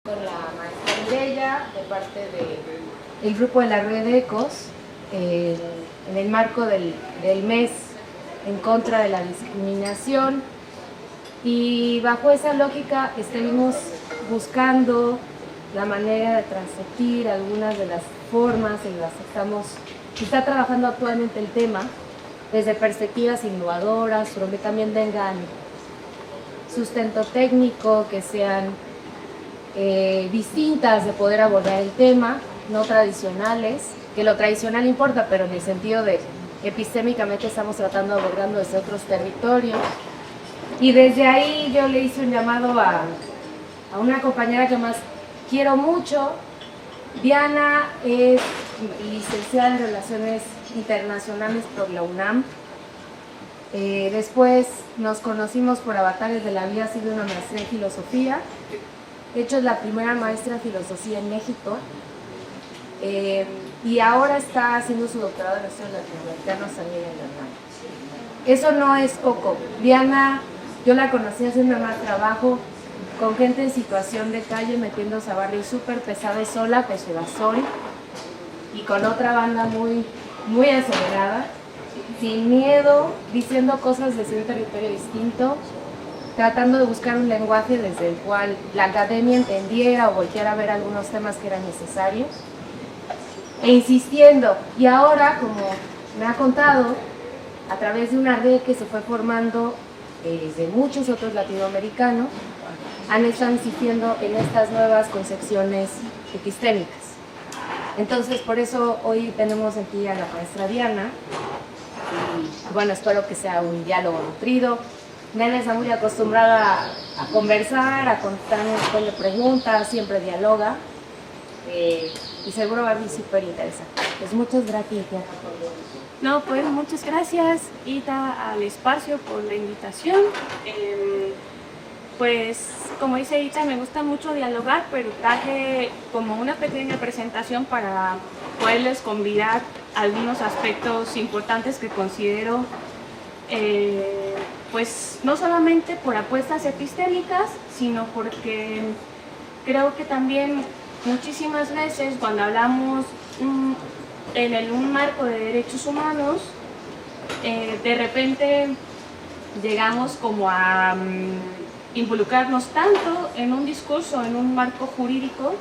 Con la maestra Mireya, de parte del grupo de la Red de Ecos, en el marco del mes en contra de la discriminación, y bajo esa lógica estuvimos buscando la manera de transmitir algunas de las formas en las que está trabajando actualmente el tema, desde perspectivas innovadoras, pero que también tengan sustento técnico, que sean distintas de poder abordar el tema, no tradicionales, que lo tradicional importa, pero en el sentido de que epistémicamente estamos tratando de abordarlo desde otros territorios. Y desde ahí yo le hice un llamado a una compañera que más quiero mucho. Diana es licenciada en Relaciones Internacionales por la UNAM. Después nos conocimos por Avatares de la Vida, ha sido una maestría en Filosofía. De hecho, es la primera maestra en Filosofía en México. Y ahora está haciendo su doctorado en estudios latinoamericanos también en la UNAM. Eso no es poco. Diana, yo la conocí haciendo más trabajo con gente en situación de calle, metiéndose a barrios súper pesados sola, que se va sol, y con otra banda muy, muy acelerada, sin miedo, diciendo cosas desde un territorio distinto, tratando de buscar un lenguaje desde el cual la academia entendiera o volteara a ver algunos temas que eran necesarios, e insistiendo. Y ahora, como me ha contado, a través de una red que se fue formando desde muchos otros latinoamericanos, han estado insistiendo en estas nuevas concepciones epistémicas. Entonces, por eso hoy tenemos aquí a la maestra Diana, y bueno, espero que sea un diálogo nutrido. Nena está muy acostumbrada a conversar, a contar un montón de preguntas, siempre dialoga, y seguro va a ser súper interesante. Pues muchas gracias, Diana. No, pues muchas gracias, Ita, al espacio por la invitación. Pues como dice Ita, me gusta mucho dialogar, pero traje como una pequeña presentación para poderles convidar algunos aspectos importantes que considero, pues no solamente por apuestas epistémicas, sino porque creo que también muchísimas veces cuando hablamos en un marco de derechos humanos, de repente llegamos como a involucrarnos tanto en un discurso, en un marco jurídico,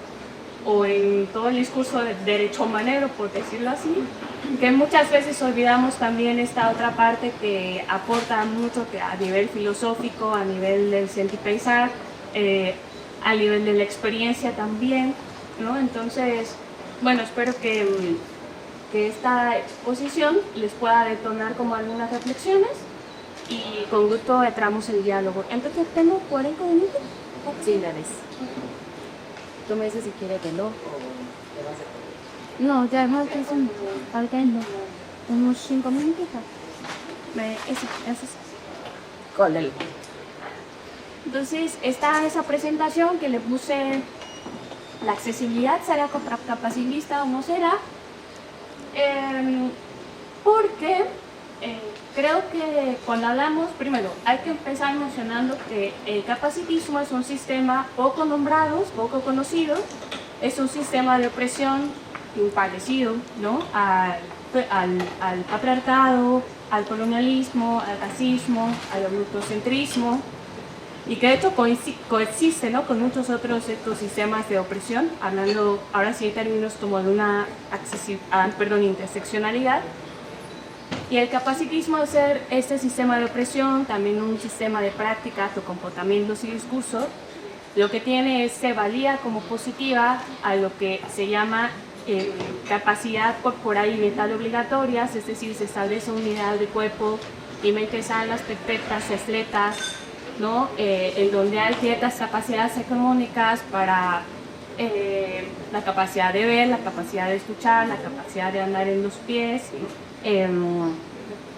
o en todo el discurso de derecho humanero, por decirlo así, que muchas veces olvidamos también esta otra parte que aporta mucho, que a nivel filosófico, a nivel del sentir pensar, a nivel de la experiencia también, ¿no? Entonces, bueno, espero que esta exposición les pueda detonar como algunas reflexiones, y con gusto entramos en diálogo. Entonces, ¿tengo 40 minutos? Sí, la ves. Tú me dices si quieres que no. No, ya más que eso, faltando unos 5 minutitos. Eso. Cólelo. Entonces, está esa presentación que le puse, la accesibilidad, ¿será capacitista o no será? Porque creo que cuando hablamos, primero, hay que empezar mencionando que el capacitismo es un sistema poco nombrado, poco conocido, es un sistema de opresión parecido, ¿no?, al patriarcado, al colonialismo, al racismo, al eurocentrismo, y que de hecho coexiste, ¿no?, con muchos otros estos sistemas de opresión, hablando ahora sí en términos como de una interseccionalidad. Y el capacitismo, de ser este sistema de opresión, también un sistema de prácticas o comportamientos y discursos, lo que tiene es se valía como positiva a lo que se llama capacidad corporal y mental obligatorias, es decir, se establece unidad de cuerpo y mente sanas, perfectas, atletas, ¿no?, en donde hay ciertas capacidades económicas para la capacidad de ver, la capacidad de escuchar, la capacidad de andar en los pies,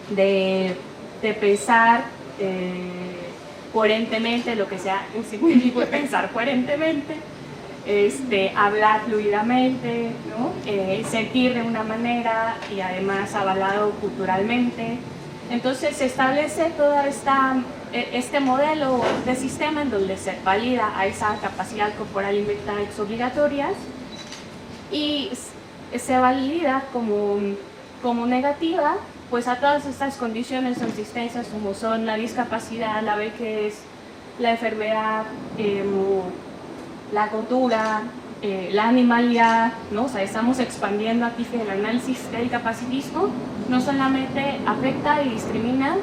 de pensar coherentemente, lo que sea un significado de pensar coherentemente, hablar fluidamente, ¿no?, sentir de una manera y además avalado culturalmente, Entonces se establece todo este modelo de sistema en donde se valida a esa capacidad corporal y mental obligatorias y se valida como negativa pues a todas estas condiciones o existencias como son la discapacidad, la vejez, la enfermedad, la cultura, la animalidad, ¿no? O sea, estamos expandiendo aquí que el análisis del capacitismo no solamente afecta y discrimina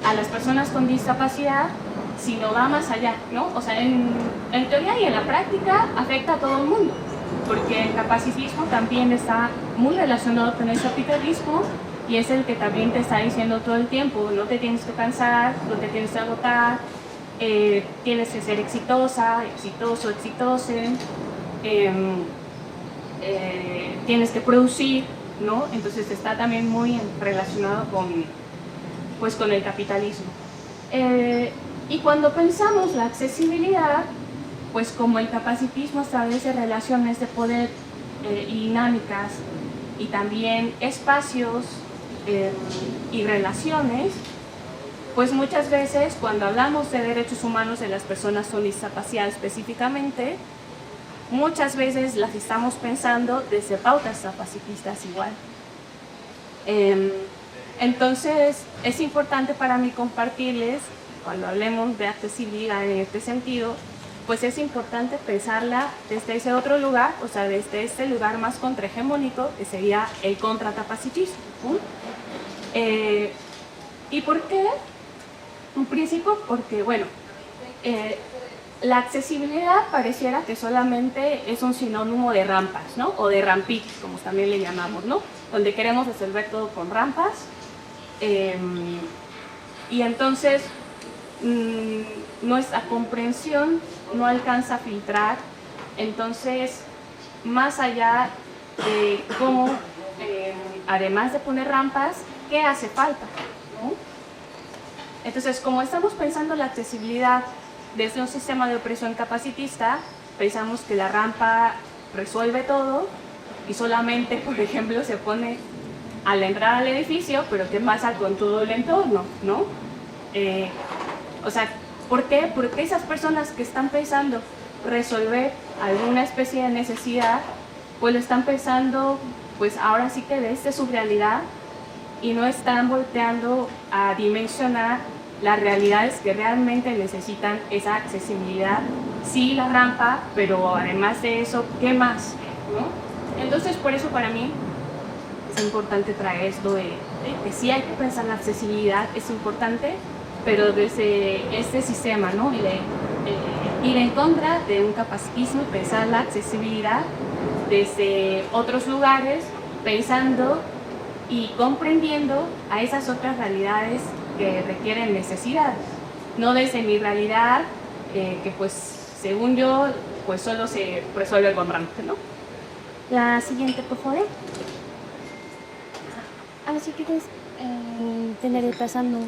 a las personas con discapacidad, sino va más allá, ¿no? O sea, en teoría y en la práctica afecta a todo el mundo, porque el capacitismo también está muy relacionado con el capitalismo y es el que también te está diciendo todo el tiempo, no te tienes que cansar, no te tienes que agotar, tienes que ser exitosa, exitoso, exitose, tienes que producir, ¿no? Entonces está también muy relacionado con el capitalismo. Y cuando pensamos la accesibilidad, pues como el capacitismo establece relaciones de poder y dinámicas y también espacios y relaciones, pues muchas veces cuando hablamos de derechos humanos de las personas con discapacidad específicamente, muchas veces las estamos pensando desde pautas capacitistas igual. Entonces es importante para mí compartirles, cuando hablemos de accesibilidad en este sentido, pues es importante pensarla desde ese otro lugar, o sea, desde este lugar más contrahegemónico, que sería el contracapacitismo. ¿Y por qué? En principio porque, bueno, la accesibilidad pareciera que solamente es un sinónimo de rampas, ¿no? O de rampitos, como también le llamamos, ¿no? Donde queremos resolver todo con rampas. Y entonces nuestra comprensión no alcanza a filtrar. Entonces, más allá de cómo, además de poner rampas, ¿qué hace falta? ¿No? Entonces, como estamos pensando la accesibilidad desde un sistema de opresión capacitista, pensamos que la rampa resuelve todo y solamente, por ejemplo, se pone a la entrada al edificio, pero ¿qué pasa con todo el entorno? ¿No? O sea, ¿por qué? Porque esas personas que están pensando resolver alguna especie de necesidad, pues lo están pensando, pues ahora sí que desde su realidad y no están volteando a dimensionar las realidades que realmente necesitan esa accesibilidad. Sí, la rampa, pero además de eso, ¿qué más? ¿No? Entonces, por eso para mí es importante traer esto de que sí hay que pensar la accesibilidad, es importante, pero desde este sistema, ¿no? Ir en contra de un capacitismo y pensar la accesibilidad desde otros lugares, pensando y comprendiendo a esas otras realidades que requieren necesidades, no desde mi realidad, que pues según yo, pues solo se resuelve con rampa, ¿no? La siguiente, por favor. Ahora sí quieres tener pasando.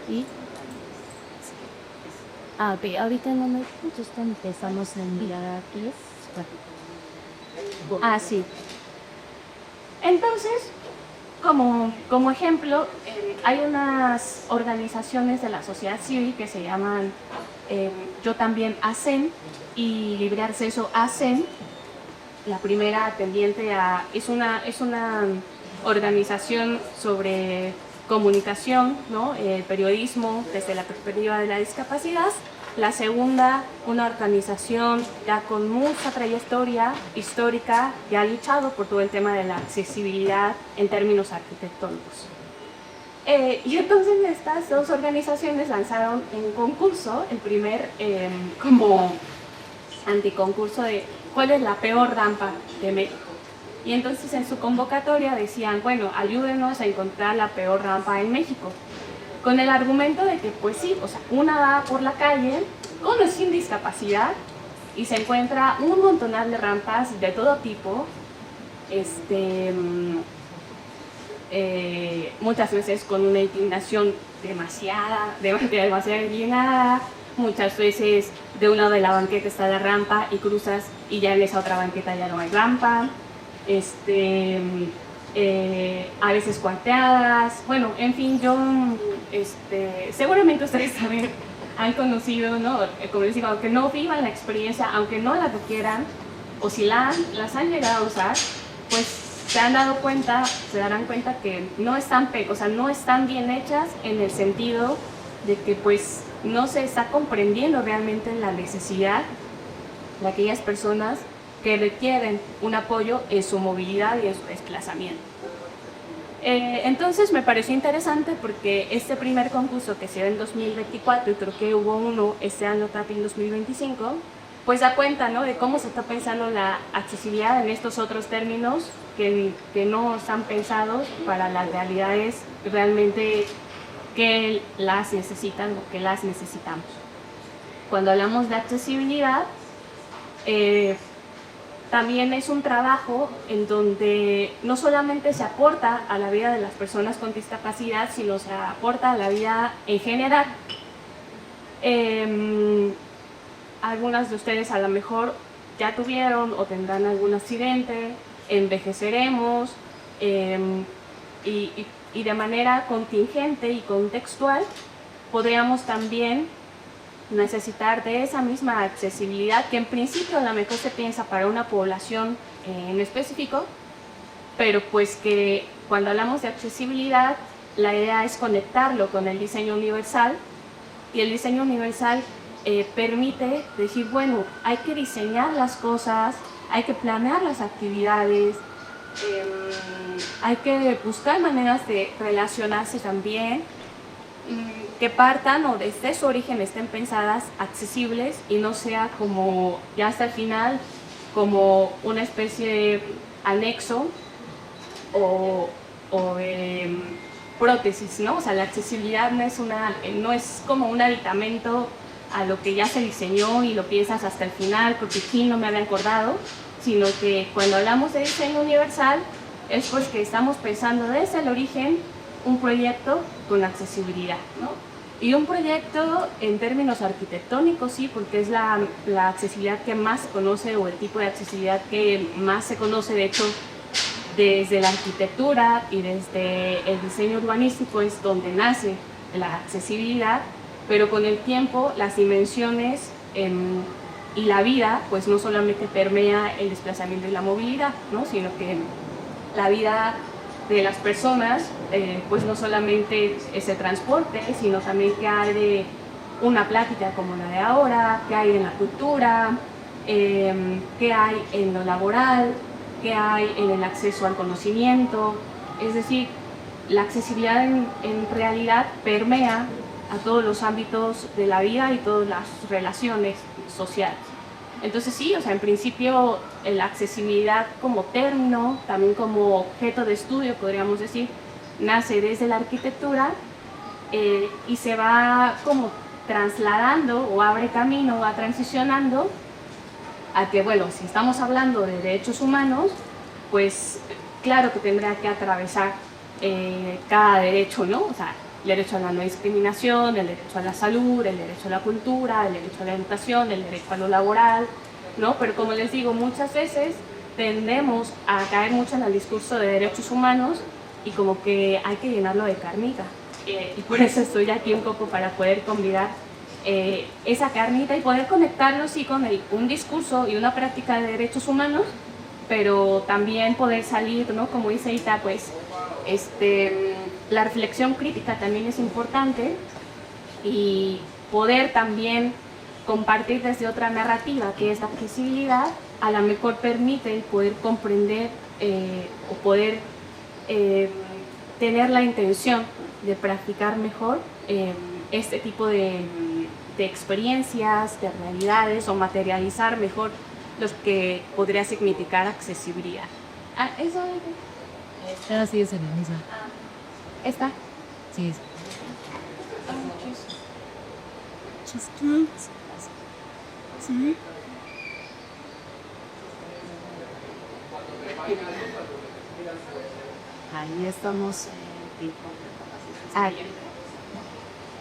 ¿Y? Ok, ahorita en un momento ya empezamos a enviar aquí. Sí. Entonces, como ejemplo, hay unas organizaciones de la sociedad civil que se llaman Yo También ACEN y Libre Acceso ACEN. La primera atendiente es una organización sobre comunicación, ¿no? Periodismo desde la perspectiva de la discapacidad. La segunda, una organización ya con mucha trayectoria histórica que ha luchado por todo el tema de la accesibilidad en términos arquitectónicos. Y entonces estas dos organizaciones lanzaron en concurso el primer como anticoncurso de cuál es la peor rampa de México. Y entonces en su convocatoria decían, bueno, ayúdenos a encontrar la peor rampa en México. Con el argumento de que, pues sí, o sea, una va por la calle con o sin discapacidad y se encuentra un montonal de rampas de todo tipo, muchas veces con una inclinación demasiado inclinada, muchas veces de un lado de la banqueta está la rampa y cruzas y ya en esa otra banqueta ya no hay rampa. a veces cuarteadas, bueno, en fin, yo, seguramente ustedes también han conocido, ¿no? Como les digo, aunque no vivan la experiencia, aunque no la requieran, o si las han llegado a usar, pues se darán cuenta que no están, no están bien hechas en el sentido de que pues no se está comprendiendo realmente la necesidad de aquellas personas que requieren un apoyo en su movilidad y en su desplazamiento. Entonces me pareció interesante porque este primer concurso que se dio en 2024, y creo que hubo uno este año también en 2025, pues da cuenta, ¿no?, de cómo se está pensando la accesibilidad en estos otros términos que no están pensados para las realidades realmente que las necesitan o que las necesitamos. Cuando hablamos de accesibilidad, también es un trabajo en donde no solamente se aporta a la vida de las personas con discapacidad, sino se aporta a la vida en general. Algunas de ustedes a lo mejor ya tuvieron o tendrán algún accidente, envejeceremos, y de manera contingente y contextual podríamos también necesitar de esa misma accesibilidad que en principio a lo mejor se piensa para una población en específico, pero pues que cuando hablamos de accesibilidad la idea es conectarlo con el diseño universal, y el diseño universal permite decir, bueno, hay que diseñar las cosas, hay que planear las actividades, hay que buscar maneras de relacionarse también, que partan o desde su origen estén pensadas accesibles y no sea como ya hasta el final como una especie de anexo o prótesis, ¿no? O sea, la accesibilidad no es como un aditamento a lo que ya se diseñó y lo piensas hasta el final porque sí, no me había acordado, sino que cuando hablamos de diseño universal es pues que estamos pensando desde el origen un proyecto con accesibilidad, ¿no? Y un proyecto en términos arquitectónicos, sí, porque es la accesibilidad que más se conoce o el tipo de accesibilidad que más se conoce, de hecho, desde la arquitectura y desde el diseño urbanístico es donde nace la accesibilidad, pero con el tiempo las dimensiones y la vida pues no solamente permea el desplazamiento y la movilidad, ¿no?, sino que la vida de las personas pues no solamente ese transporte, sino también que hay de una plática como la de ahora, que hay en la cultura, que hay en lo laboral, que hay en el acceso al conocimiento. Es decir, la accesibilidad en realidad permea a todos los ámbitos de la vida y todas las relaciones sociales. Entonces sí, o sea, en principio la accesibilidad como término, también como objeto de estudio, podríamos decir, nace desde la arquitectura y se va como trasladando o abre camino, va transicionando a que, bueno, si estamos hablando de derechos humanos, pues claro que tendrá que atravesar cada derecho, ¿no? O sea, el derecho a la no discriminación, el derecho a la salud, el derecho a la cultura, el derecho a la educación, el derecho a lo laboral, ¿no? Pero como les digo, muchas veces tendemos a caer mucho en el discurso de derechos humanos y como que hay que llenarlo de carnita. Y por eso estoy aquí un poco para poder combinar esa carnita y poder conectarlo sí con un discurso y una práctica de derechos humanos, pero también poder salir, ¿no? Como dice Ita, pues la reflexión crítica también es importante y poder también compartir desde otra narrativa que es la accesibilidad, a lo mejor permite el poder comprender o poder tener la intención de practicar mejor este tipo de experiencias, de realidades o materializar mejor lo que podría significar accesibilidad. ¿Eso? Esta sí es en la misma. ¿Esta? Sí. Sí. Ahí estamos.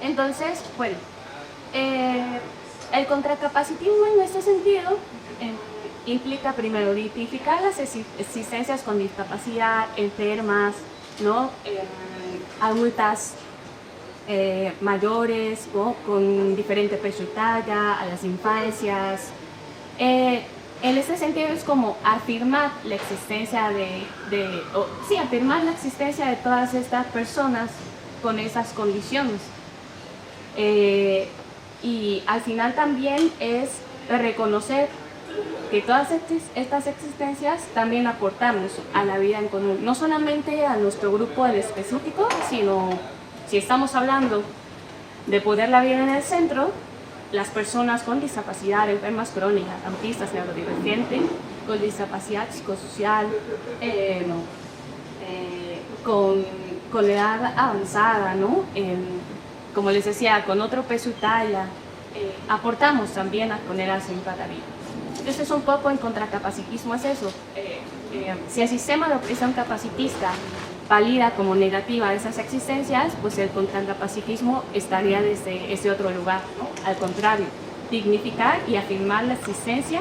Entonces, bueno, el contracapacitismo en este sentido implica primero identificar las existencias con discapacidad, enfermas, ¿no? Adultas mayores, ¿no? Con diferente peso y talla, a las infancias. En ese sentido es como afirmar la existencia afirmar la existencia de todas estas personas con esas condiciones. Y al final también es reconocer que todas estas existencias también aportamos a la vida en común, no solamente a nuestro grupo en específico, sino si estamos hablando de poner la vida en el centro, las personas con discapacidad, enfermas crónicas, autistas, neurodivergentes, con discapacidad psicosocial, con edad avanzada, ¿no? Como les decía, con otro peso y talla, aportamos también a poner al centro a la vida. Entonces un poco en contracapacitismo es eso. Si el sistema de opresión capacitista valida como negativa esas existencias, pues el contracapacitismo estaría desde ese otro lugar, ¿no? Al contrario, dignificar y afirmar la existencia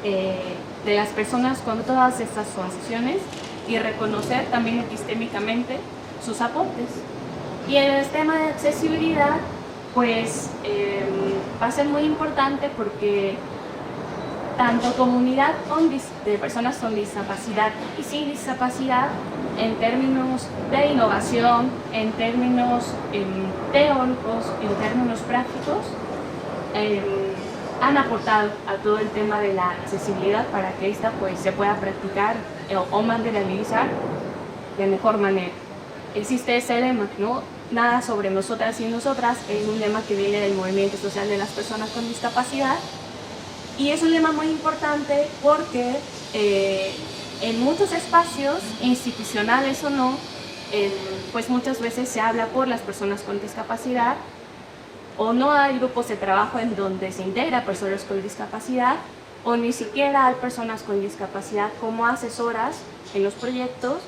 de las personas con todas estas condiciones y reconocer también epistémicamente sus aportes. Y en el tema de accesibilidad, pues va a ser muy importante porque tanto comunidad de personas con discapacidad y sin discapacidad, en términos de innovación, en términos teóricos, en términos prácticos, han aportado a todo el tema de la accesibilidad para que esta pues, se pueda practicar o materializar de mejor manera. Existe ese lema, ¿no? Nada sobre nosotras y nosotras, es un lema que viene del movimiento social de las personas con discapacidad. Y es un lema muy importante porque en muchos espacios, institucionales o no, pues muchas veces se habla por las personas con discapacidad o no hay grupos de trabajo en donde se integra personas con discapacidad o ni siquiera hay personas con discapacidad como asesoras en los proyectos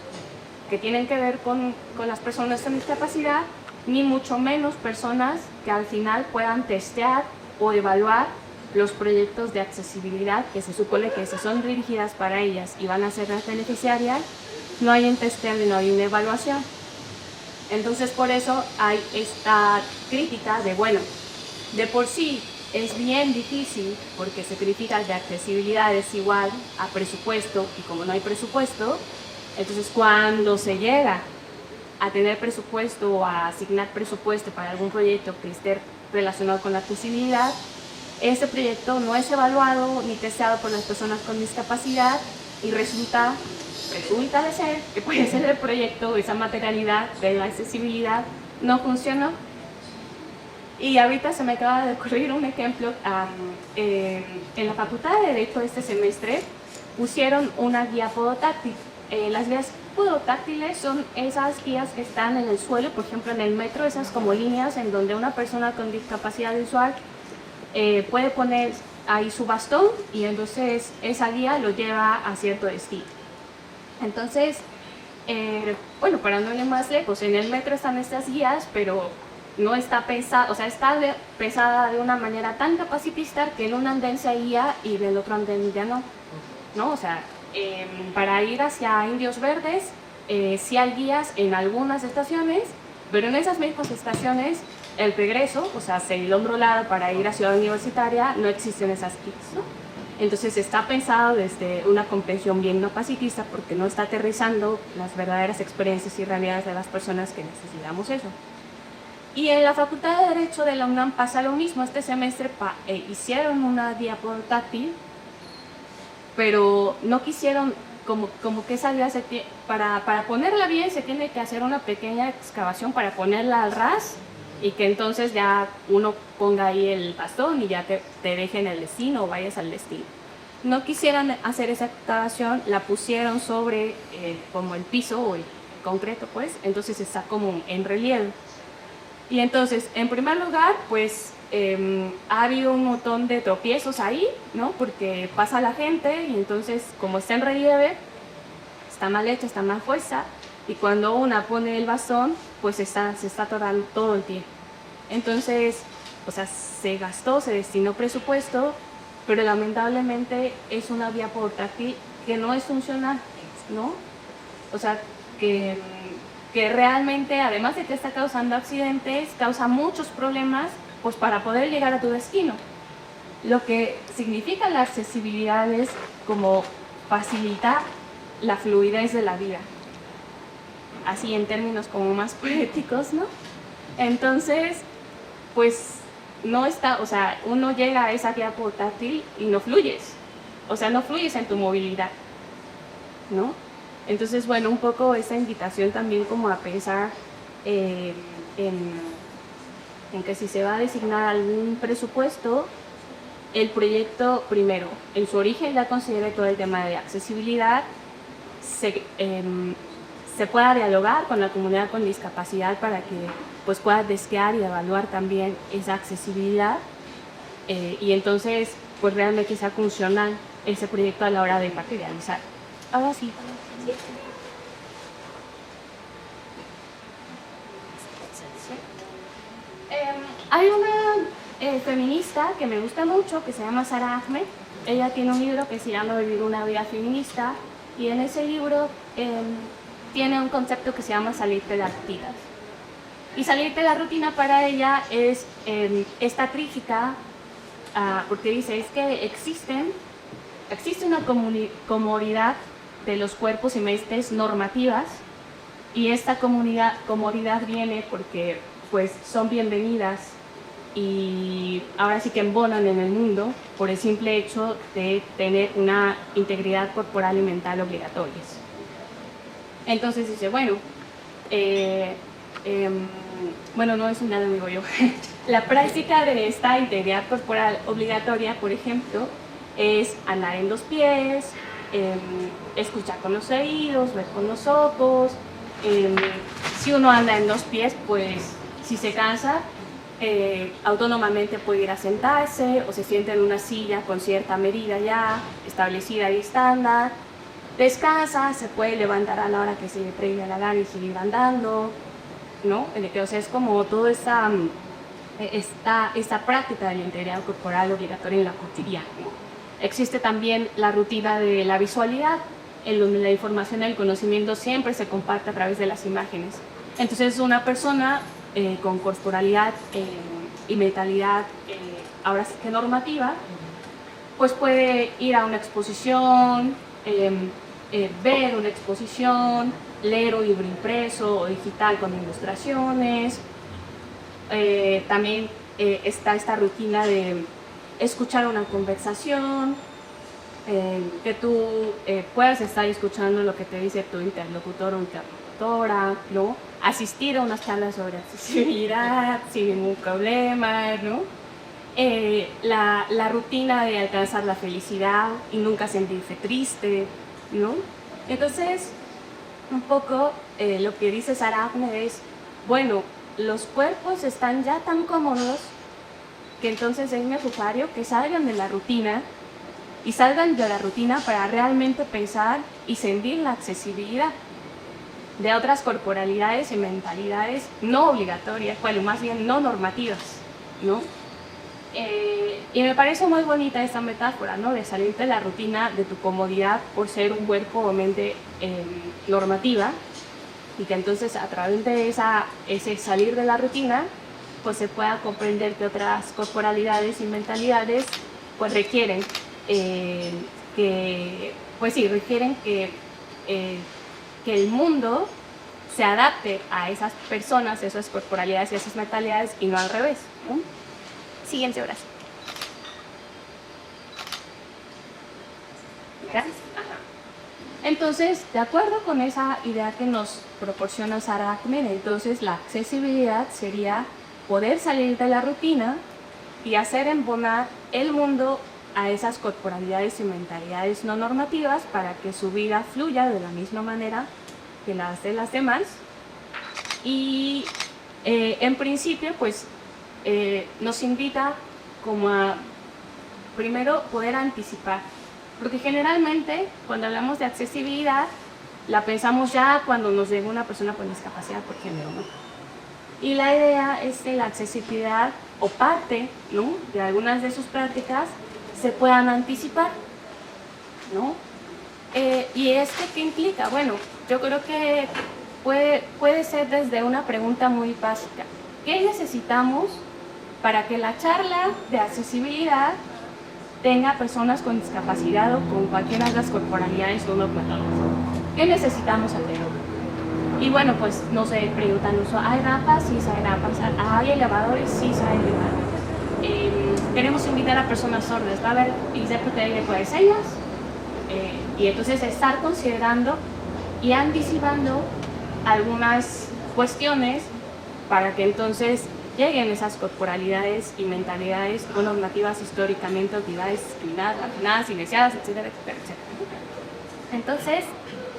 que tienen que ver con las personas con discapacidad, ni mucho menos personas que al final puedan testear o evaluar los proyectos de accesibilidad que se supone que si son dirigidas para ellas y van a ser las beneficiarias, no hay un testeo y no hay una evaluación. Entonces por eso hay esta crítica de, bueno, de por sí es bien difícil porque se critica que accesibilidad es igual a presupuesto y como no hay presupuesto, entonces cuando se llega a tener presupuesto o a asignar presupuesto para algún proyecto que esté relacionado con la accesibilidad, ese proyecto no es evaluado ni testeado por las personas con discapacidad y resulta de ser que puede ser el proyecto, esa materialidad de la accesibilidad no funcionó. Y ahorita se me acaba de ocurrir un ejemplo. En la Facultad de Derecho este semestre pusieron una guía podotáctil. Las guías podotáctiles son esas guías que están en el suelo, por ejemplo en el metro, esas como líneas en donde una persona con discapacidad visual puede poner ahí su bastón y entonces esa guía lo lleva a cierto destino. Entonces, bueno, para no ir más lejos, en el metro están estas guías, pero no está pensada, o sea, está pensada de una manera tan capacitista que en un andén se guía y en el otro andén ya no, ¿no? O sea, para ir hacia Indios Verdes, sí hay guías en algunas estaciones, pero en esas mismas estaciones el regreso, o sea, el otro lado para ir a Ciudad Universitaria, no existen esas guías, ¿no? Entonces está pensado desde una comprensión bien capacitista porque no está aterrizando las verdaderas experiencias y realidades de las personas que necesitamos eso. Y en la Facultad de Derecho de la UNAM pasa lo mismo. Este semestre hicieron una guía portátil, pero no quisieron, como que esa guía para ponerla bien se tiene que hacer una pequeña excavación para ponerla al ras y que entonces ya uno ponga ahí el bastón y ya te dejen el destino o vayas al destino. No quisieron hacer esa excavación, la pusieron sobre como el piso o el concreto, pues, entonces está como en relieve. Y entonces, en primer lugar, pues ha habido un montón de tropiezos ahí, ¿no? Porque pasa la gente y entonces, como está en relieve, está mal hecha, está mal puesta, y cuando una pone el bastón, pues se está atorando todo el tiempo. Entonces, o sea, se destinó presupuesto pero lamentablemente es una vía portátil que no es funcional, ¿no? O sea, que realmente, además de que está causando accidentes, causa muchos problemas pues, para poder llegar a tu destino. Lo que significa la accesibilidad es como facilitar la fluidez de la vida, así en términos como más poéticos, ¿no? Entonces, pues no está, o sea, uno llega a esa vía portátil y no fluyes, o sea, no fluyes en tu movilidad, ¿no? Entonces, bueno, un poco esa invitación también como a pensar en que si se va a designar algún presupuesto, el proyecto, primero, en su origen ya considere todo el tema de accesibilidad, se pueda dialogar con la comunidad con discapacidad para que pues, pueda desear y evaluar también esa accesibilidad y entonces pues realmente sea funcional ese proyecto a la hora de materializar. Ahora sí. Hay una feminista que me gusta mucho, que se llama Sara Ahmed. Ella tiene un libro que se llama Vivir una vida feminista y en ese libro tiene un concepto que se llama salirte de las rutinas. Y salirte de la rutina para ella es esta crítica, porque dice, es que existe una comodidad de los cuerpos y mentes normativas y esta comodidad viene porque pues, son bienvenidas y ahora sí que embonan en el mundo por el simple hecho de tener una integridad corporal y mental obligatorias. Entonces dice, bueno, no es nada, digo yo. La práctica de esta integridad corporal obligatoria, por ejemplo, es andar en dos pies, escuchar con los oídos, ver con los ojos. Si uno anda en dos pies, pues si se cansa, autónomamente puede ir a sentarse o se sienta en una silla con cierta medida ya establecida y estándar. Descansa, se puede levantar a la hora que se le pregue la gana y seguir andando, ¿no? O sea, es como toda esta práctica de la integridad corporal obligatoria en la cotidiana, ¿no? Existe también la rutina de la visualidad, en donde la información y el conocimiento siempre se comparte a través de las imágenes. Entonces, una persona con corporalidad y mentalidad, ahora sí que normativa, pues puede ir a una exposición, ver una exposición, leer un libro impreso o digital con ilustraciones. También está esta rutina de escuchar una conversación, que tú puedas estar escuchando lo que te dice tu interlocutor o interlocutora, ¿no? Asistir a unas charlas sobre accesibilidad sin ningún problema, ¿no? La rutina de alcanzar la felicidad y nunca sentirse triste, ¿no? Entonces, un poco lo que dice Sara Ahmed es, bueno, los cuerpos están ya tan cómodos que entonces es necesario que salgan de la rutina y salgan de la rutina para realmente pensar y sentir la accesibilidad de otras corporalidades y mentalidades no obligatorias, bueno, más bien no normativas, ¿no? Y me parece muy bonita esta metáfora, ¿no? De salirte de la rutina de tu comodidad por ser un cuerpo o mente normativa y que entonces a través de ese salir de la rutina pues se pueda comprender que otras corporalidades y mentalidades pues requieren que el mundo se adapte a esas personas, esas corporalidades y esas mentalidades y no al revés, ¿no? Siguiente oración. Gracias. Entonces, de acuerdo con esa idea que nos proporciona Sara Ahmed, entonces la accesibilidad sería poder salir de la rutina y hacer embonar el mundo a esas corporalidades y mentalidades no normativas para que su vida fluya de la misma manera que las de las demás. Y en principio, pues, nos invita como a, primero, poder anticipar. Porque generalmente, cuando hablamos de accesibilidad, la pensamos ya cuando nos llega una persona con discapacidad, por ejemplo, ¿no? Y la idea es que la accesibilidad, o parte, ¿no?, de algunas de sus prácticas, se puedan anticipar, ¿no? ¿Y esto qué implica? Bueno, yo creo que puede ser desde una pregunta muy básica. ¿Qué necesitamos para que la charla de accesibilidad tenga personas con discapacidad o con cualquiera de las corporalidades no normativas? ¿Qué necesitamos hacer? Y bueno, pues no sé, preguntan, ¿hay rampas? Sí, hay rampas. ¿Hay elevadores? Sí, hay elevadores. Queremos invitar a personas sordas. ¿Va a haber intérprete de lengua de señas? Y entonces estar considerando y anticipando algunas cuestiones para que entonces lleguen esas corporalidades y mentalidades o normativas históricamente autoridades discriminadas, marginadas, silenciadas, etcétera, etcétera, etcétera. Entonces,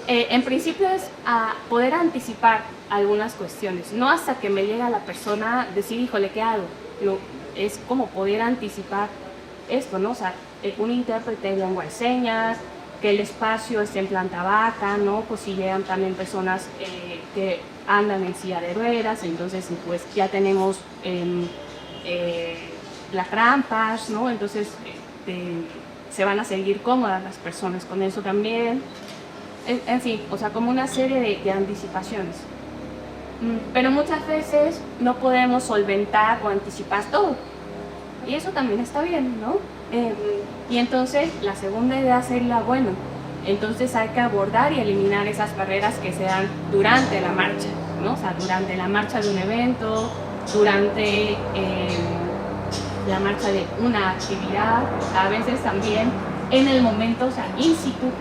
en principio es a poder anticipar algunas cuestiones, no hasta que me llega la persona decir, híjole, ¿qué hago? No, es como poder anticipar esto, ¿no? O sea, un intérprete de lengua de señas, que el espacio esté en planta baja, ¿no? Pues si llegan también personas que andan en silla de ruedas, entonces pues ya tenemos las rampas, ¿no? Entonces se van a seguir cómodas las personas con eso también. En fin, o sea, como una serie de anticipaciones. Pero muchas veces no podemos solventar o anticipar todo. Y eso también está bien, ¿no? Y entonces la segunda idea sería, bueno, entonces hay que abordar y eliminar esas barreras que se dan durante la marcha, ¿no? O sea, durante la marcha de un evento, durante la marcha de una actividad, a veces también en el momento, o sea, in situ,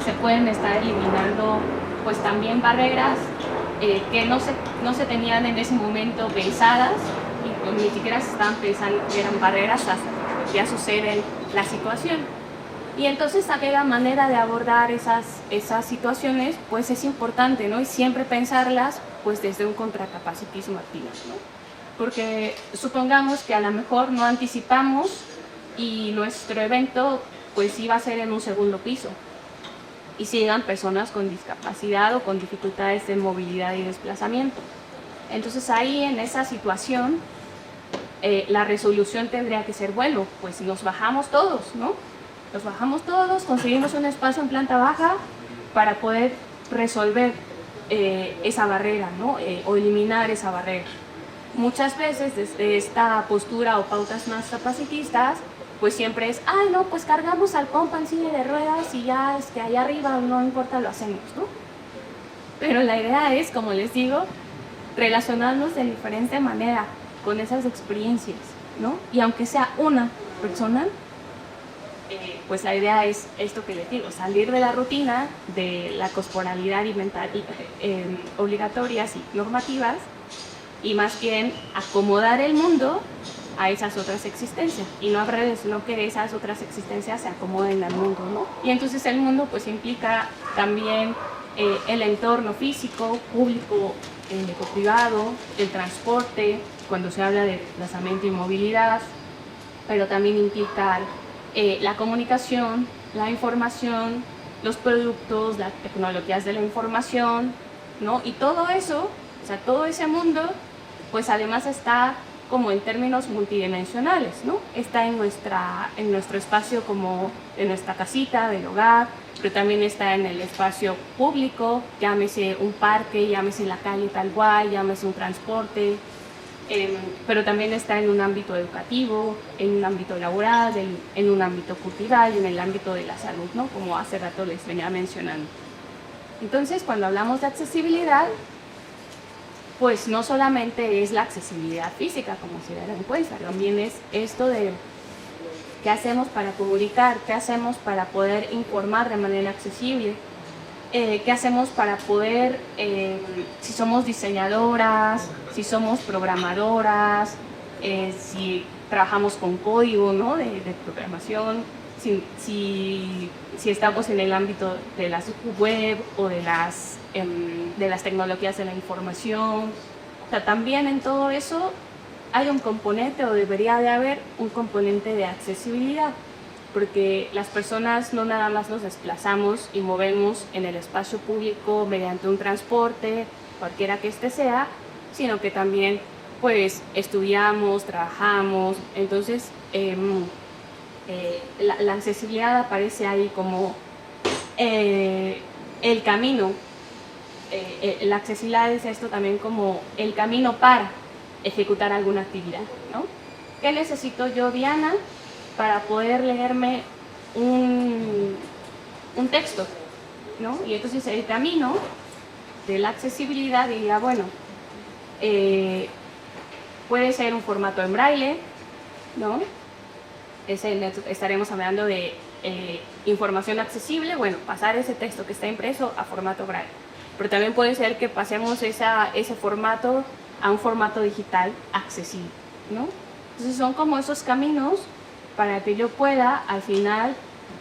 se pueden estar eliminando pues también barreras que no se tenían en ese momento pensadas y pues, ni siquiera se estaban pensando que eran barreras hasta que ya sucede la situación. Y entonces aquella manera de abordar esas situaciones pues es importante, ¿no? Y siempre pensarlas pues desde un contracapacitismo activo, ¿no? Porque supongamos que a lo mejor no anticipamos y nuestro evento pues iba a ser en un segundo piso y sigan personas con discapacidad o con dificultades de movilidad y desplazamiento. Entonces ahí en esa situación la resolución tendría que ser, bueno, pues nos bajamos todos, ¿no? Nos bajamos todos, conseguimos un espacio en planta baja para poder resolver esa barrera, ¿no? O eliminar esa barrera. Muchas veces desde esta postura o pautas más capacitistas, pues siempre es, ay no, pues cargamos al compa en silla de ruedas y ya allá arriba no importa, lo hacemos, ¿no? Pero la idea es, como les digo, relacionarnos de diferente manera con esas experiencias, ¿no? Y aunque sea una persona, pues la idea es esto que les digo, salir de la rutina de la corporalidad y mental obligatorias y normativas y más bien acomodar el mundo a esas otras existencias y no al revés, no que esas otras existencias se acomoden al mundo, ¿no? Y entonces el mundo pues implica también el entorno físico, público, o privado, el transporte, cuando se habla de desplazamiento y movilidad, pero también implica la comunicación, la información, los productos, las tecnologías de la información, ¿no? Y todo eso, o sea, todo ese mundo, pues además está como en términos multidimensionales, ¿no? Está en nuestro espacio como en nuestra casita, del hogar, pero también está en el espacio público, llámese un parque, llámese la calle tal cual, llámese un transporte, pero también está en un ámbito educativo, en un ámbito laboral, en un ámbito cultural y en el ámbito de la salud, ¿no? Como hace rato les venía mencionando. Entonces, cuando hablamos de accesibilidad, pues no solamente es la accesibilidad física, como se darán cuenta, también es esto de qué hacemos para comunicar, qué hacemos para poder informar de manera accesible, qué hacemos para poder, si somos diseñadoras, si somos programadoras, si trabajamos con código, ¿no? de programación, si estamos en el ámbito de las web o de las tecnologías de la información. O sea, también en todo eso hay un componente o debería de haber un componente de accesibilidad, porque las personas no nada más nos desplazamos y movemos en el espacio público mediante un transporte, cualquiera que este sea, sino que también pues estudiamos, trabajamos, entonces la accesibilidad aparece ahí como el camino. La accesibilidad es esto también como el camino para ejecutar alguna actividad, ¿no? ¿Qué necesito yo, Diana, para poder leerme un texto, ¿no? Y entonces el camino de la accesibilidad diría, bueno, puede ser un formato en braille, ¿no? Estaremos hablando de información accesible, bueno, pasar ese texto que está impreso a formato braille. Pero también puede ser que pasemos ese formato a un formato digital accesible, ¿no? Entonces son como esos caminos para que yo pueda al final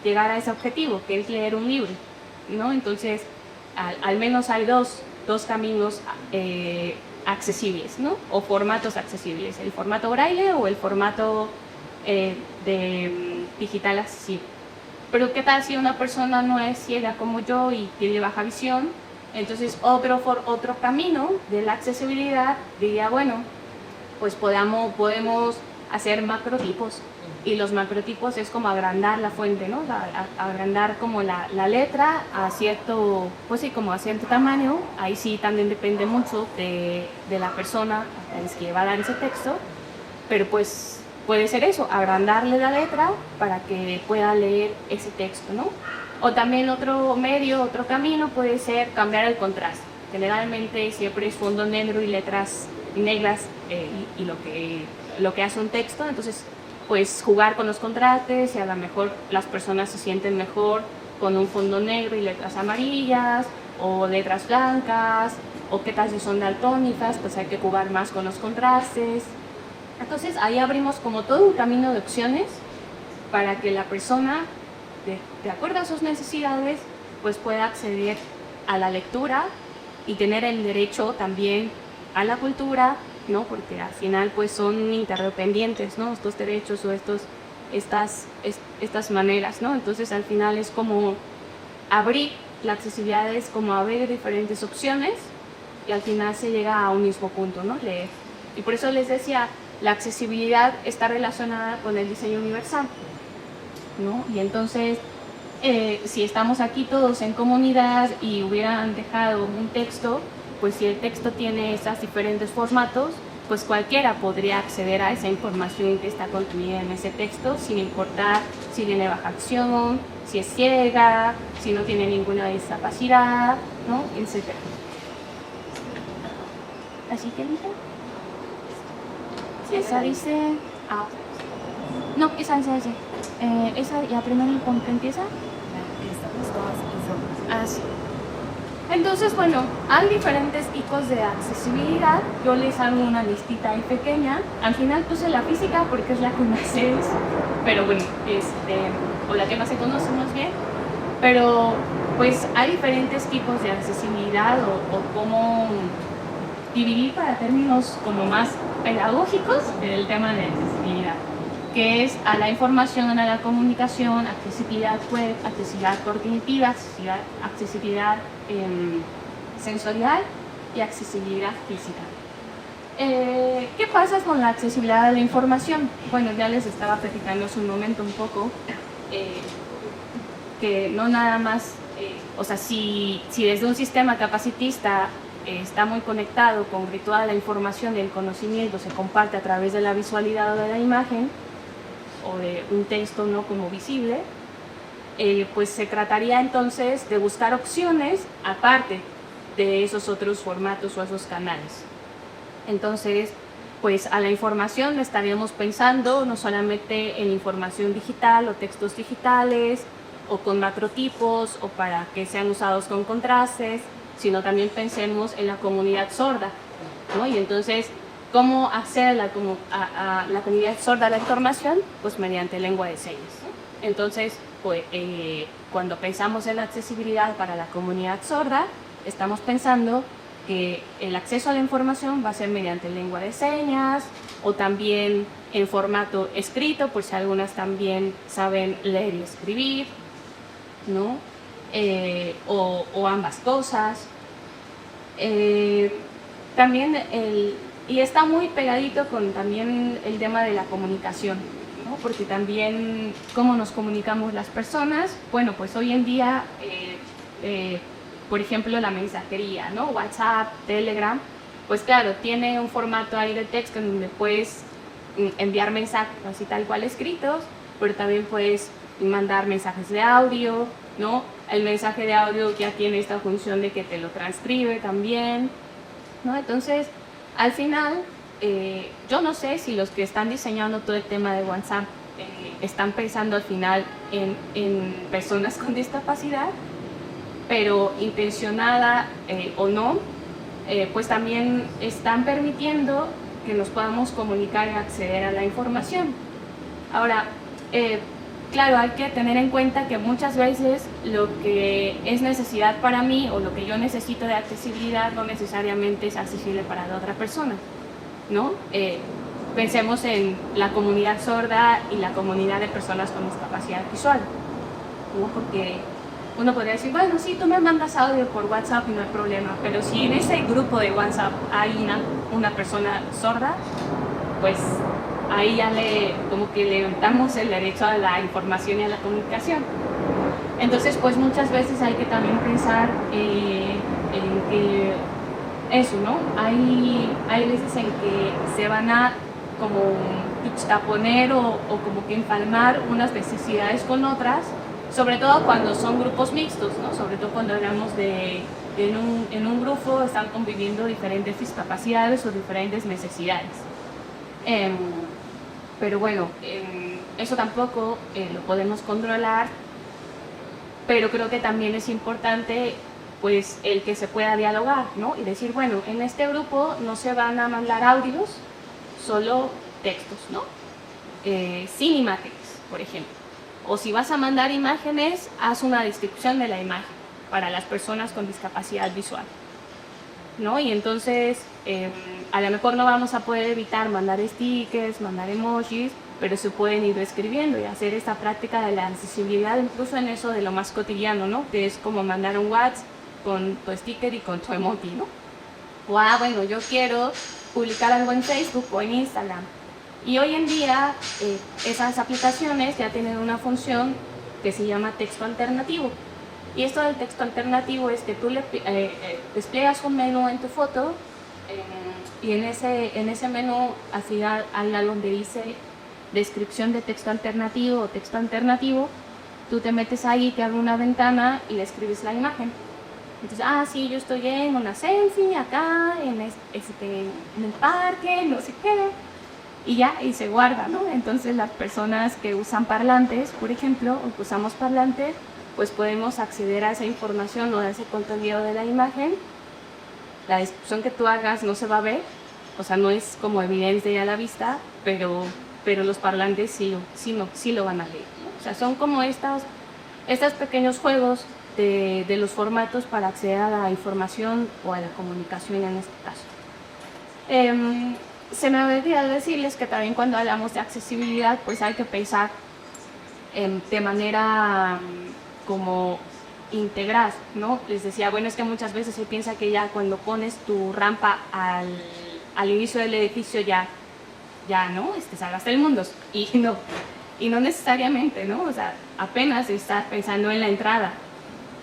llegar a ese objetivo, que es leer un libro, ¿no? Entonces al menos hay dos caminos accesibles, ¿no? O formatos accesibles, el formato braille o el formato digital accesible. Pero ¿qué tal si una persona no es ciega como yo y tiene baja visión? Entonces otro camino de la accesibilidad diría, bueno, pues podemos hacer macrotipos, y los macrotipos es como agrandar la fuente, ¿no? Agrandar como la letra a cierto, pues sí, como a cierto tamaño. Ahí sí también depende mucho de la persona a la que va a dar ese texto, pero pues puede ser eso, agrandarle la letra para que pueda leer ese texto, ¿no? O también otro camino puede ser cambiar el contraste. Generalmente siempre es fondo negro y letras negras y lo que hace un texto. Entonces, pues jugar con los contrastes, y a lo mejor las personas se sienten mejor con un fondo negro y letras amarillas o letras blancas, o qué tal si son daltónicas, pues hay que jugar más con los contrastes. Entonces ahí abrimos como todo un camino de opciones para que la persona, de acuerdo a sus necesidades, pues pueda acceder a la lectura y tener el derecho también a la cultura, ¿no? Porque al final pues son interdependientes, ¿no? Estos derechos o estas maneras, ¿no? Entonces al final es como abrir la accesibilidad, es como abrir diferentes opciones y al final se llega a un mismo punto, ¿no? Leer. Y por eso les decía, la accesibilidad está relacionada con el diseño universal, ¿no? Y entonces, si estamos aquí todos en comunidad y hubieran dejado un texto, pues si el texto tiene esos diferentes formatos, pues cualquiera podría acceder a esa información que está contenida en ese texto, sin importar si tiene baja acción, si es ciega, si no tiene ninguna discapacidad, ¿no? Etc. Así que dice. Esa dice. Ah. No, esa. Esa ya primero con qué empieza. Ah, sí. Entonces, bueno, hay diferentes tipos de accesibilidad. Yo les hago una listita ahí pequeña. Al final puse la física porque es la que más es, pero bueno, o la que más se conoce más bien. Pero pues hay diferentes tipos de accesibilidad o cómo dividir para términos como más pedagógicos del tema de accesibilidad, que es a la información, a la comunicación, accesibilidad web, accesibilidad cognitiva, accesibilidad sensorial y accesibilidad física. ¿Qué pasa con la accesibilidad a la información? Bueno, ya les estaba platicando hace un momento un poco que no nada más, o sea, si desde un sistema capacitista está muy conectado con que toda la información del conocimiento se comparte a través de la visualidad o de la imagen o de un texto no como visible, pues se trataría entonces de buscar opciones aparte de esos otros formatos o esos canales. Entonces, pues a la información le estaríamos pensando no solamente en información digital o textos digitales o con macrotipos o para que sean usados con contrastes, sino también pensemos en la comunidad sorda, ¿no? Y entonces, ¿cómo acceder a la comunidad sorda a la información? Pues mediante lengua de señas, ¿no? Entonces, pues, cuando pensamos en la accesibilidad para la comunidad sorda, estamos pensando que el acceso a la información va a ser mediante lengua de señas o también en formato escrito, por si algunas también saben leer y escribir, ¿no? O ambas cosas. También y está muy pegadito con también el tema de la comunicación, ¿no? ¿no? Porque también cómo nos comunicamos las personas, bueno, pues hoy en día, por ejemplo, la mensajería, ¿no? WhatsApp, Telegram, pues claro, tiene un formato ahí de texto en donde puedes enviar mensajes así tal cual escritos, pero también puedes mandar mensajes de audio, ¿no? El mensaje de audio ya tiene esta función de que te lo transcribe también, ¿no? Entonces, al final, yo no sé si los que están diseñando todo el tema de WhatsApp están pensando al final en personas con discapacidad, pero intencionada o no, pues también están permitiendo que nos podamos comunicar y acceder a la información. Ahora, claro, hay que tener en cuenta que muchas veces lo que es necesidad para mí o lo que yo necesito de accesibilidad no necesariamente es accesible para la otra persona, ¿no? Pensemos en la comunidad sorda y la comunidad de personas con discapacidad visual, ¿no? Porque uno podría decir, bueno, sí, tú me mandas audio por WhatsApp y no hay problema, pero si en ese grupo de WhatsApp hay una persona sorda, pues ahí ya como que le damos el derecho a la información y a la comunicación. Entonces, pues muchas veces hay que también pensar en que eso, ¿no? Hay veces en que se van a como juxtaponer o como que empalmar unas necesidades con otras, sobre todo cuando son grupos mixtos, ¿no? Sobre todo cuando hablamos en un grupo están conviviendo diferentes discapacidades o diferentes necesidades. Pero bueno, eso tampoco lo podemos controlar, pero creo que también es importante pues el que se pueda dialogar, ¿no? Y decir, bueno, en este grupo no se van a mandar audios, solo textos, ¿no? Sin imágenes, por ejemplo. O si vas a mandar imágenes, haz una descripción de la imagen para las personas con discapacidad visual, ¿no? Y entonces, a lo mejor no vamos a poder evitar mandar stickers, mandar emojis, pero se pueden ir escribiendo y hacer esta práctica de la accesibilidad, incluso en eso de lo más cotidiano, ¿no? Que es como mandar un WhatsApp con tu sticker y con tu emoji, ¿no? O, bueno, yo quiero publicar algo en Facebook o en Instagram. Y hoy en día, esas aplicaciones ya tienen una función que se llama texto alternativo. Y esto del texto alternativo es que tú despliegas un menú en tu foto y en ese menú al final hay algo donde dice descripción de texto alternativo o texto alternativo. Tú te metes ahí, te abre una ventana y le escribes la imagen. Entonces, sí, yo estoy en una selfie acá, en el parque, no sé qué. Y ya, y se guarda, ¿no? Entonces las personas que usan parlantes, por ejemplo, o que usamos parlantes, pues podemos acceder a esa información o a ese contenido de la imagen. La descripción que tú hagas no se va a ver, o sea, no es como evidente a la vista, pero los parlantes sí lo van a leer, ¿no? O sea, son como estos pequeños juegos de los formatos para acceder a la información o a la comunicación en este caso. Se me olvidó decirles que también cuando hablamos de accesibilidad, pues hay que pensar de manera como integral, ¿no? Les decía, bueno, es que muchas veces se piensa que ya cuando pones tu rampa al inicio del edificio ya ¿no? Salvaste el mundo. Y no necesariamente, ¿no? O sea, apenas estás pensando en la entrada,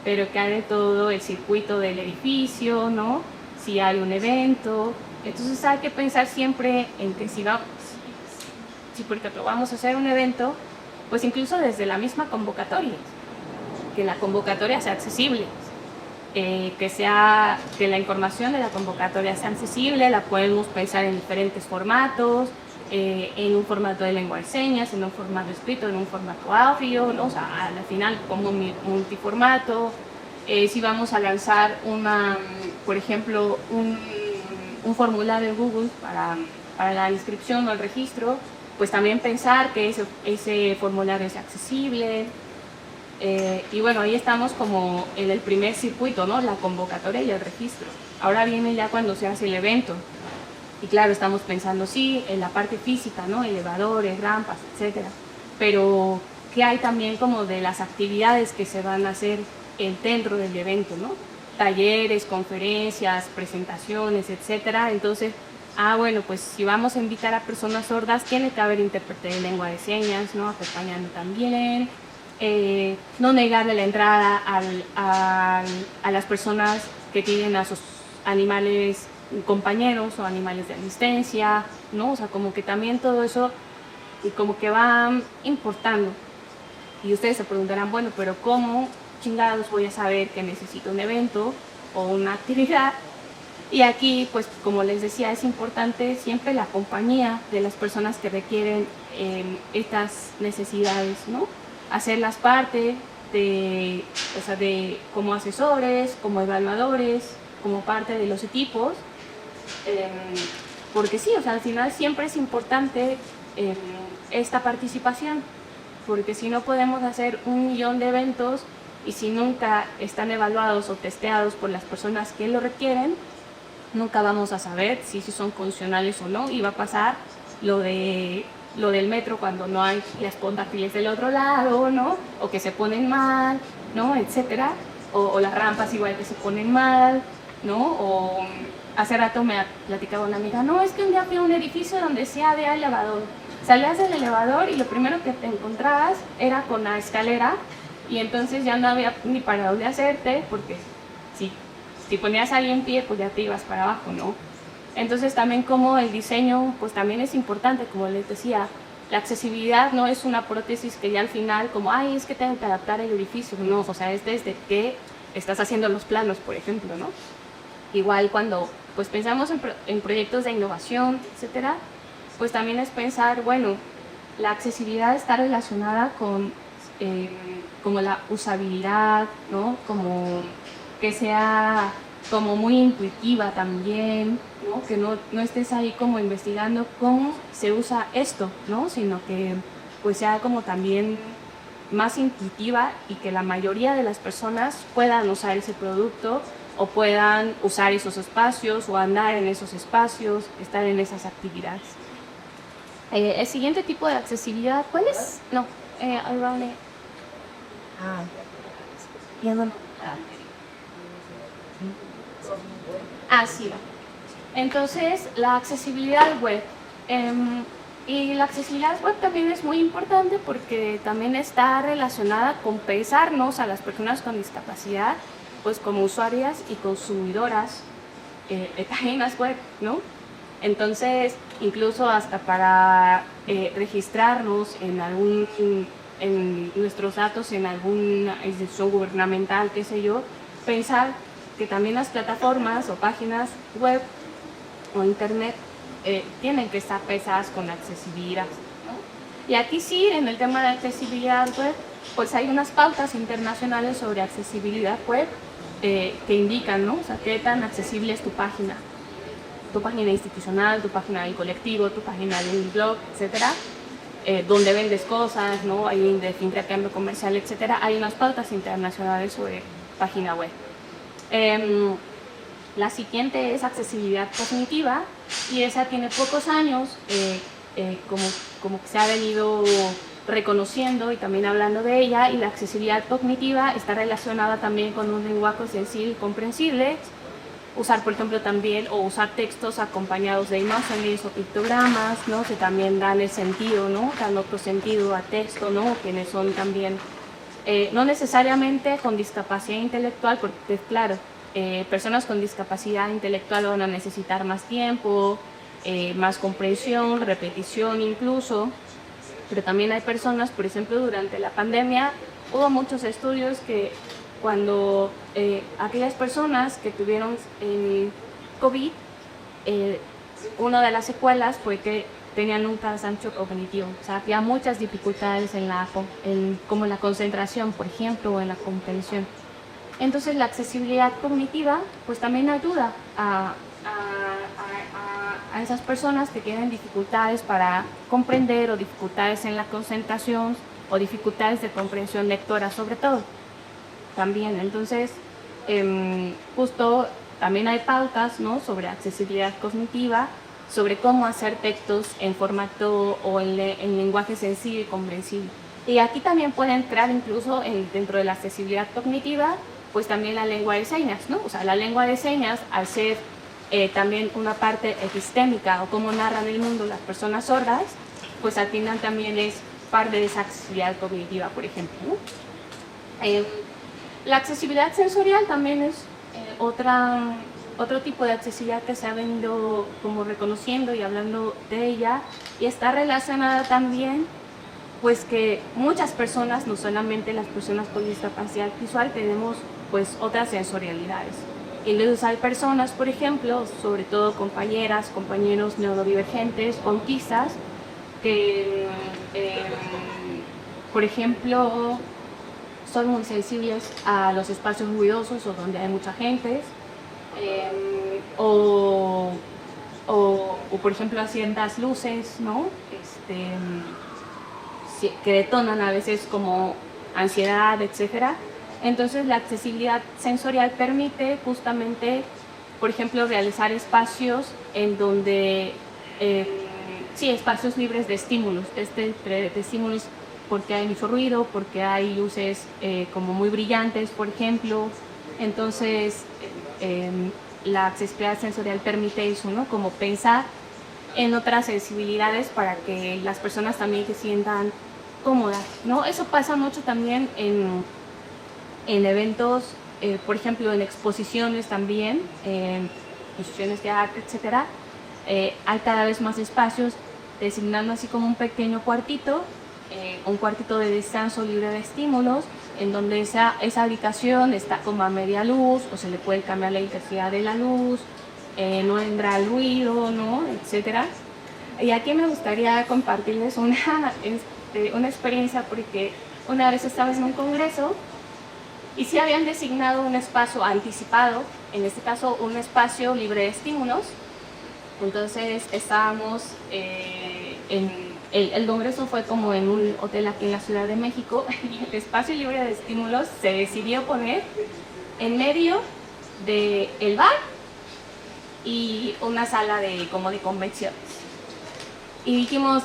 pero que hay de todo el circuito del edificio, ¿no? Si hay un evento. Entonces hay que pensar siempre en que si por ejemplo vamos a hacer un evento, pues incluso desde la misma convocatoria, que la convocatoria sea accesible, que la información de la convocatoria sea accesible, la podemos pensar en diferentes formatos, en un formato de lengua de señas, en un formato escrito, en un formato audio, ¿no? O sea, al final como multiformato. Si vamos a lanzar por ejemplo, un formulario en Google para la inscripción o el registro, pues también pensar que ese formulario es accesible. Y bueno, ahí estamos como en el primer circuito, ¿no? La convocatoria y el registro. Ahora viene ya cuando se hace el evento. Y claro, estamos pensando, sí, en la parte física, ¿no? Elevadores, rampas, etcétera. Pero, ¿qué hay también como de las actividades que se van a hacer dentro del evento, ¿no? Talleres, conferencias, presentaciones, etcétera. Entonces, bueno, pues si vamos a invitar a personas sordas, tiene que haber intérprete de lengua de señas, ¿no? Acompañando también. No negarle la entrada a las personas que tienen a sus animales compañeros o animales de asistencia, ¿no? O sea, como que también todo eso como que va importando. Y ustedes se preguntarán, bueno, pero ¿cómo chingados voy a saber que necesito un evento o una actividad? Y aquí, pues como les decía, es importante siempre la compañía de las personas que requieren estas necesidades, ¿no? Hacerlas parte de, o sea, de como asesores, como evaluadores, como parte de los equipos, porque sí, o sea, al final siempre es importante esta participación, porque si no podemos hacer 1.000.000 de eventos y si nunca están evaluados o testeados por las personas que lo requieren, nunca vamos a saber si son funcionales o no, y va a pasar lo del metro cuando no hay las pontapiles del otro lado, ¿no? O que se ponen mal, ¿no? Etcétera, o las rampas igual que se ponen mal, ¿no? O hace rato me platicaba una amiga, no, es que un día fui a un edificio donde sí había elevador. Salías del elevador y lo primero que te encontrabas era con la escalera y entonces ya no había ni para dónde hacerte porque si ponías ahí en pie pues ya te ibas para abajo, ¿no? Entonces también como el diseño pues también es importante, como les decía, la accesibilidad no es una prótesis que ya al final como, ay, es que tengo que adaptar el edificio, no, o sea, es desde que estás haciendo los planos, por ejemplo, ¿no? Igual cuando pues pensamos en proyectos de innovación, etcétera, pues también es pensar, bueno, la accesibilidad está relacionada con como la usabilidad, ¿no? Como que sea como muy intuitiva también, ¿no? Que no estés ahí como investigando cómo se usa esto, ¿no? Sino que pues sea como también más intuitiva y que la mayoría de las personas puedan usar ese producto o puedan usar esos espacios o andar en esos espacios, estar en esas actividades. El siguiente tipo de accesibilidad, ¿cuál es? No, around it. Sí. Entonces, la accesibilidad web. Y la accesibilidad web también es muy importante porque también está relacionada con pensarnos a las personas con discapacidad, pues como usuarias y consumidoras de páginas web, ¿no? Entonces, incluso hasta para registrarnos en nuestros datos en alguna institución gubernamental, qué sé yo, pensar que también las plataformas o páginas web o internet tienen que estar pensadas con accesibilidad, ¿no? Y aquí sí, en el tema de accesibilidad web, pues hay unas pautas internacionales sobre accesibilidad web que indican, ¿no? O sea, qué tan accesible es tu página institucional, tu página del colectivo, tu página del blog, etcétera, donde vendes cosas, ¿no? Hay un de intercambio comercial, etcétera. Hay unas pautas internacionales sobre página web. La siguiente es accesibilidad cognitiva y esa tiene pocos años, como que se ha venido reconociendo y también hablando de ella, y la accesibilidad cognitiva está relacionada también con un lenguaje sencillo y comprensible. Usar, por ejemplo, también, o usar textos acompañados de imágenes o pictogramas, ¿no? Que también dan el sentido, ¿no? Dan otro sentido a texto, ¿no? Quienes son también, no necesariamente con discapacidad intelectual, porque, claro, personas con discapacidad intelectual van a necesitar más tiempo, más comprensión, repetición incluso, pero también hay personas, por ejemplo, durante la pandemia, hubo muchos estudios que cuando aquellas personas que tuvieron COVID, una de las secuelas fue que tenían un cansancio cognitivo, o sea, había muchas dificultades como la concentración, por ejemplo, o en la comprensión. Entonces la accesibilidad cognitiva pues también ayuda a esas personas que tienen dificultades para comprender o dificultades en la concentración o dificultades de comprensión lectora sobre todo. También, entonces, justo también hay pautas, ¿no? Sobre accesibilidad cognitiva, sobre cómo hacer textos en formato o en lenguaje sencillo y comprensible. Y aquí también puede entrar incluso dentro de la accesibilidad cognitiva, pues también la lengua de señas, ¿no? O sea, la lengua de señas, al ser también una parte epistémica o cómo narran el mundo las personas sordas, pues al final también es parte de esa accesibilidad cognitiva, por ejemplo, ¿no? La accesibilidad sensorial también es otro tipo de accesibilidad que se ha venido como reconociendo y hablando de ella, y está relacionada también pues que muchas personas, no solamente las personas con discapacidad visual, tenemos pues otras sensorialidades. Y entonces hay personas, por ejemplo, sobre todo compañeras, compañeros neurodivergentes, autistas, que por ejemplo son muy sensibles a los espacios ruidosos o donde hay mucha gente, o por ejemplo a ciertas luces, ¿no? Que detonan a veces como ansiedad, etc. Entonces la accesibilidad sensorial permite justamente, por ejemplo, realizar espacios en donde, sí, espacios libres de estímulos, de estímulos porque hay mucho ruido, porque hay luces como muy brillantes, por ejemplo. Entonces la accesibilidad sensorial permite eso, ¿no? Como pensar en otras sensibilidades para que las personas también se sientan cómodas, ¿no? Eso pasa mucho también en eventos, por ejemplo, en exposiciones también, en exposiciones de arte, etc. Hay cada vez más espacios designando así como un pequeño cuartito, un cuartito de descanso libre de estímulos, en donde esa habitación está como a media luz, o se le puede cambiar la intensidad de la luz, no entra el ruido, ¿no? Etcétera. Y aquí me gustaría compartirles una experiencia, porque una vez estaba en un congreso y sí habían designado un espacio anticipado, en este caso un espacio libre de estímulos. Entonces estábamos el congreso fue como en un hotel aquí en la Ciudad de México, y el espacio libre de estímulos se decidió poner en medio del bar y una sala como de convenciones. Y dijimos,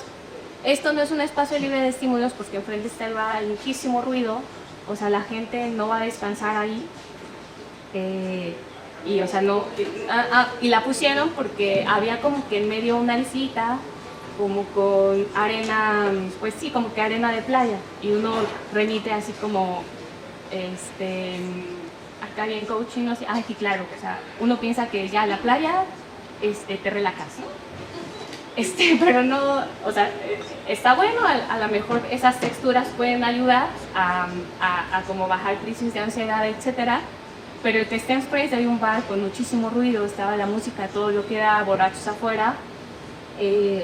esto no es un espacio libre de estímulos porque enfrente está el bar, hay muchísimo ruido, o sea, la gente no va a descansar ahí. Y o sea, no, y la pusieron porque había como que en medio una isita, como con arena, pues sí, como que arena de playa, y uno remite así como, acá bien coaching, así, sí, claro, o sea, uno piensa que ya la playa, te relajas, ¿no? Pero no, o sea, está bueno, a lo mejor esas texturas pueden ayudar a como bajar crisis de ansiedad, etcétera. Pero el Test Express hay un bar con muchísimo ruido, estaba la música, todo lo que era borrachos afuera,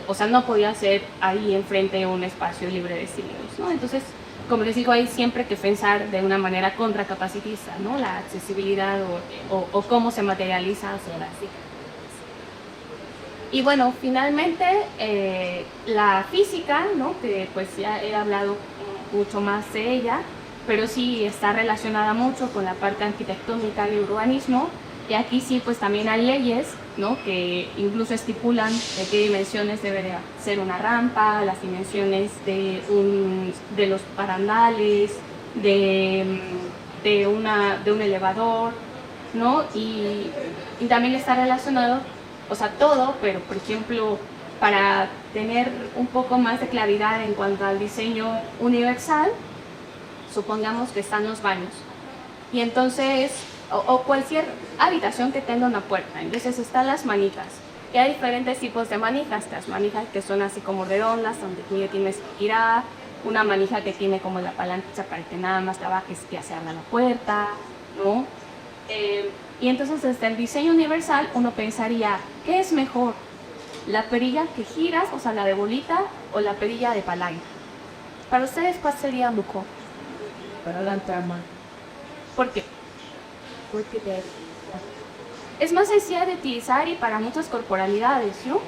o sea, no podía ser ahí enfrente un espacio libre de estímulos, ¿no? Entonces, como les digo, hay siempre que pensar de una manera contracapacitista, ¿no? La accesibilidad o cómo se materializa hacia la psique. Y bueno, finalmente, la física, ¿no? Que pues ya he hablado mucho más de ella, pero sí está relacionada mucho con la parte arquitectónica y urbanismo, y aquí sí pues también hay leyes, ¿no? Que incluso estipulan de qué dimensiones debería ser una rampa, las dimensiones de los barandales, de un elevador, ¿no? Y también está relacionado, o sea, todo, pero por ejemplo, para tener un poco más de claridad en cuanto al diseño universal, supongamos que están los baños, y entonces, o cualquier habitación que tenga una puerta, entonces están las manijas, y hay diferentes tipos de manijas, las manijas que son así como redondas, donde tú ya tienes que girar, una manija que tiene como la palanca para que nada más la bajes y ya se abra la puerta, ¿no? Y entonces desde el diseño universal uno pensaría, ¿qué es mejor? ¿La perilla que giras, o sea, la de bolita, o la perilla de palanca? Para ustedes, ¿cuál sería mejor? Para la trama. ¿Por qué? Porque es más sencilla de utilizar y para muchas corporalidades, ¿no?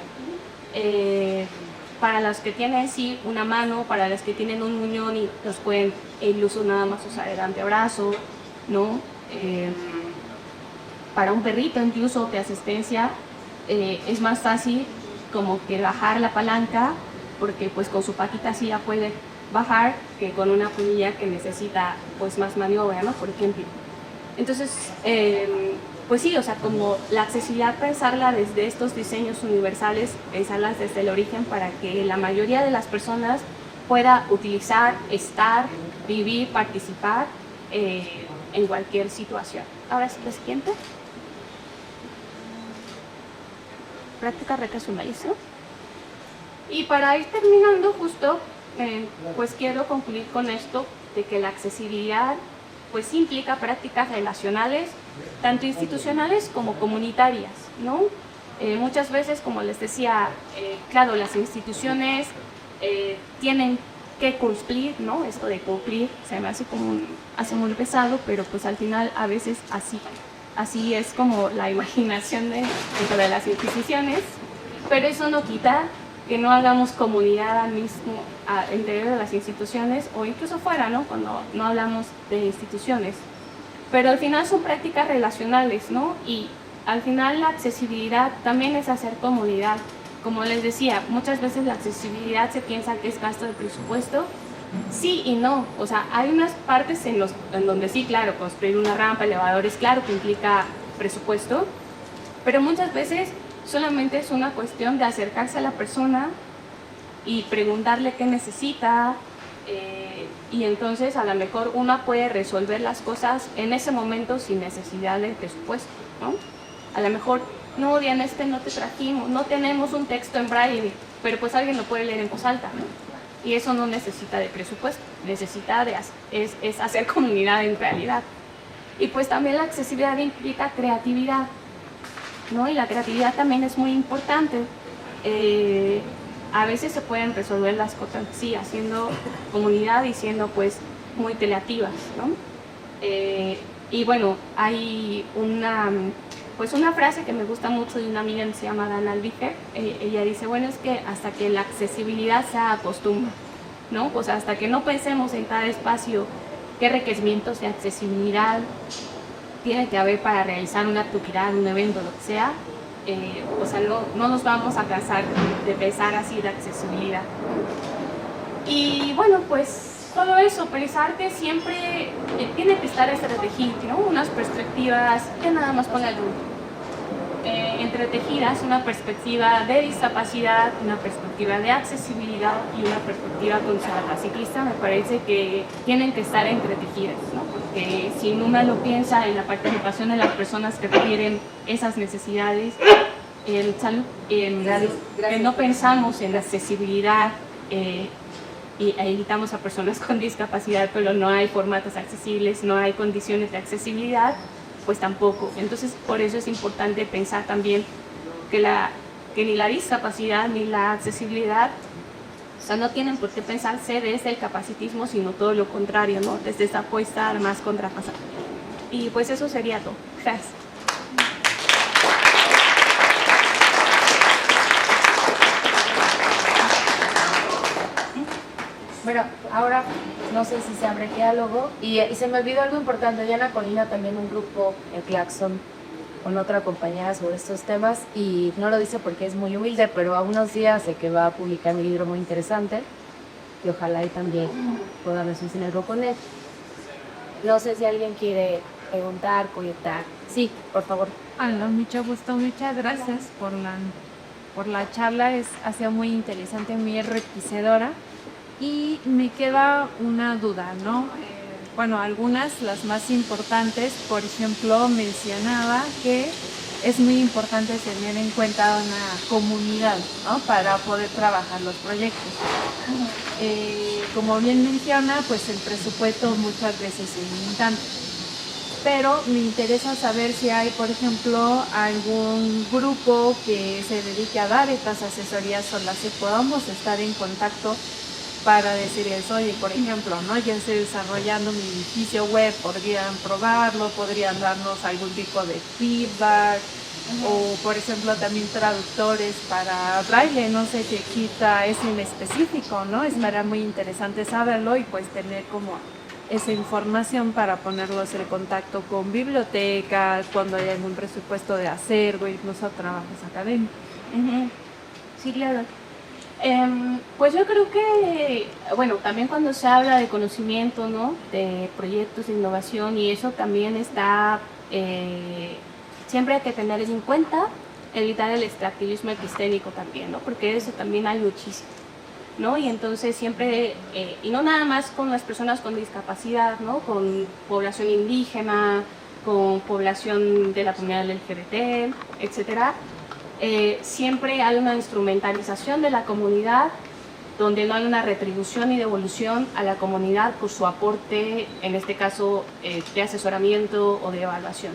Para las que tienen sí una mano, para las que tienen un muñón y los pueden incluso nada más usar el antebrazo, ¿no? Para un perrito incluso de asistencia es más fácil como que bajar la palanca, porque pues con su patita sí ya puede bajar, que con una punilla que necesita pues más maniobra, ¿no? Por ejemplo. Entonces, pues sí, o sea, como la accesibilidad, pensarla desde estos diseños universales, pensarlas desde el origen para que la mayoría de las personas pueda utilizar, estar, vivir, participar en cualquier situación. Ahora sí, la siguiente. Práctica retrosumación. Y para ir terminando justo, pues quiero concluir con esto, de que la accesibilidad pues implica prácticas relacionales, tanto institucionales como comunitarias, ¿no? Muchas veces, como les decía, claro, las instituciones tienen que cumplir, ¿no? Esto de cumplir se me hace como hace muy pesado, pero pues al final a veces así es como la imaginación dentro de las instituciones, pero eso no quita que no hagamos comunidad al mismo interior de las instituciones o incluso fuera, ¿no? Cuando no hablamos de instituciones. Pero al final son prácticas relacionales, ¿no? Y al final la accesibilidad también es hacer comunidad. Como les decía, muchas veces la accesibilidad se piensa que es gasto de presupuesto. Sí y no. O sea, hay unas partes en donde sí, claro, construir una rampa, elevadores, claro que implica presupuesto, pero muchas veces solamente es una cuestión de acercarse a la persona y preguntarle qué necesita, y entonces a lo mejor uno puede resolver las cosas en ese momento sin necesidad de presupuesto, ¿no? A lo mejor, no, Diana, no te trajimos, no tenemos un texto en braille, pero pues alguien lo puede leer en voz alta, ¿no? Y eso no necesita de presupuesto, necesita es hacer comunidad en realidad. Y pues también la accesibilidad implica creatividad, ¿no? Y la creatividad también es muy importante. A veces se pueden resolver las cosas, sí, haciendo comunidad y siendo pues muy creativas, ¿no? Y bueno, hay una frase que me gusta mucho de una amiga que se llama Dana Albiger. Ella dice, bueno, es que hasta que la accesibilidad se acostumbre, ¿no? Pues hasta que no pensemos en cada espacio qué requerimientos de accesibilidad tiene que haber para realizar una actividad, un evento, lo que sea, o sea, no nos vamos a cansar de pensar así de accesibilidad. Y bueno, pues todo eso, pensar que siempre tiene que estar entretejido, ¿no? Unas perspectivas, que nada más ponga el entretejidas, una perspectiva de discapacidad, una perspectiva de accesibilidad y una perspectiva conservadora ciclista, me parece que tienen que estar entretejidas, ¿no? Porque si uno lo piensa en la participación de las personas que requieren esas necesidades, que no pensamos en la accesibilidad e invitamos a personas con discapacidad, pero no hay formatos accesibles, no hay condiciones de accesibilidad, pues tampoco. Entonces, por eso es importante pensar también que ni la discapacidad ni la accesibilidad, o sea, no tienen por qué pensarse desde el capacitismo, sino todo lo contrario, ¿no? Desde esa apuesta más contrapasada. Y pues eso sería todo. Gracias. Bueno, ahora no sé si se abre diálogo y se me olvidó algo importante. Diana Colina también un grupo en Claxon con otra compañera sobre estos temas y no lo dice porque es muy humilde, pero a unos días de que va a publicar un libro muy interesante y ojalá y también pueda recibir algo con él. No sé si alguien quiere preguntar, comentar. Sí, por favor. Hola, mucho gusto, muchas gracias por la charla, ha sido muy interesante, muy enriquecedora. Y me queda una duda, ¿no? Bueno, algunas, las más importantes, por ejemplo, mencionaba que es muy importante tener en cuenta una comunidad, ¿no? Para poder trabajar los proyectos. Como bien menciona, pues el presupuesto muchas veces es limitante. Pero me interesa saber si hay, por ejemplo, algún grupo que se dedique a dar estas asesorías o las que podamos estar en contacto para decirles, oye, por ejemplo, ¿no? Yo estoy desarrollando mi sitio web, podrían probarlo, podrían darnos algún tipo de feedback, o por ejemplo también traductores para braille, no sé qué quita es en específico, ¿no? Estaría muy interesante saberlo y pues tener como esa información para ponerlos en contacto con bibliotecas, cuando hay algún presupuesto de acervo, incluso trabajos académicos. Sí, claro. Pues yo creo que, bueno, también cuando se habla de conocimiento, ¿no? De proyectos de innovación y eso también está, siempre hay que tener en cuenta evitar el extractivismo epistémico también, ¿no? Porque eso también hay muchísimo, ¿no? Y entonces siempre, y no nada más con las personas con discapacidad, ¿no? Con población indígena, con población de la comunidad LGBT, etcétera. Siempre hay una instrumentalización de la comunidad donde no hay una retribución y devolución a la comunidad por su aporte, en este caso de asesoramiento o de evaluación.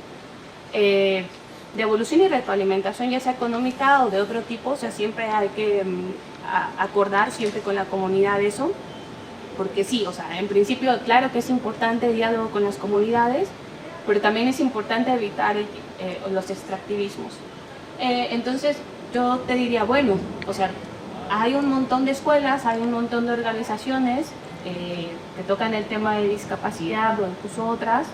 Devolución y retroalimentación, ya sea económica o de otro tipo, o sea, siempre hay que acordar siempre con la comunidad eso, porque sí, o sea, en principio claro que es importante el diálogo con las comunidades, pero también es importante evitar los extractivismos. Entonces yo te diría, bueno, o sea, hay un montón de escuelas, hay un montón de organizaciones que tocan el tema de discapacidad o incluso otras,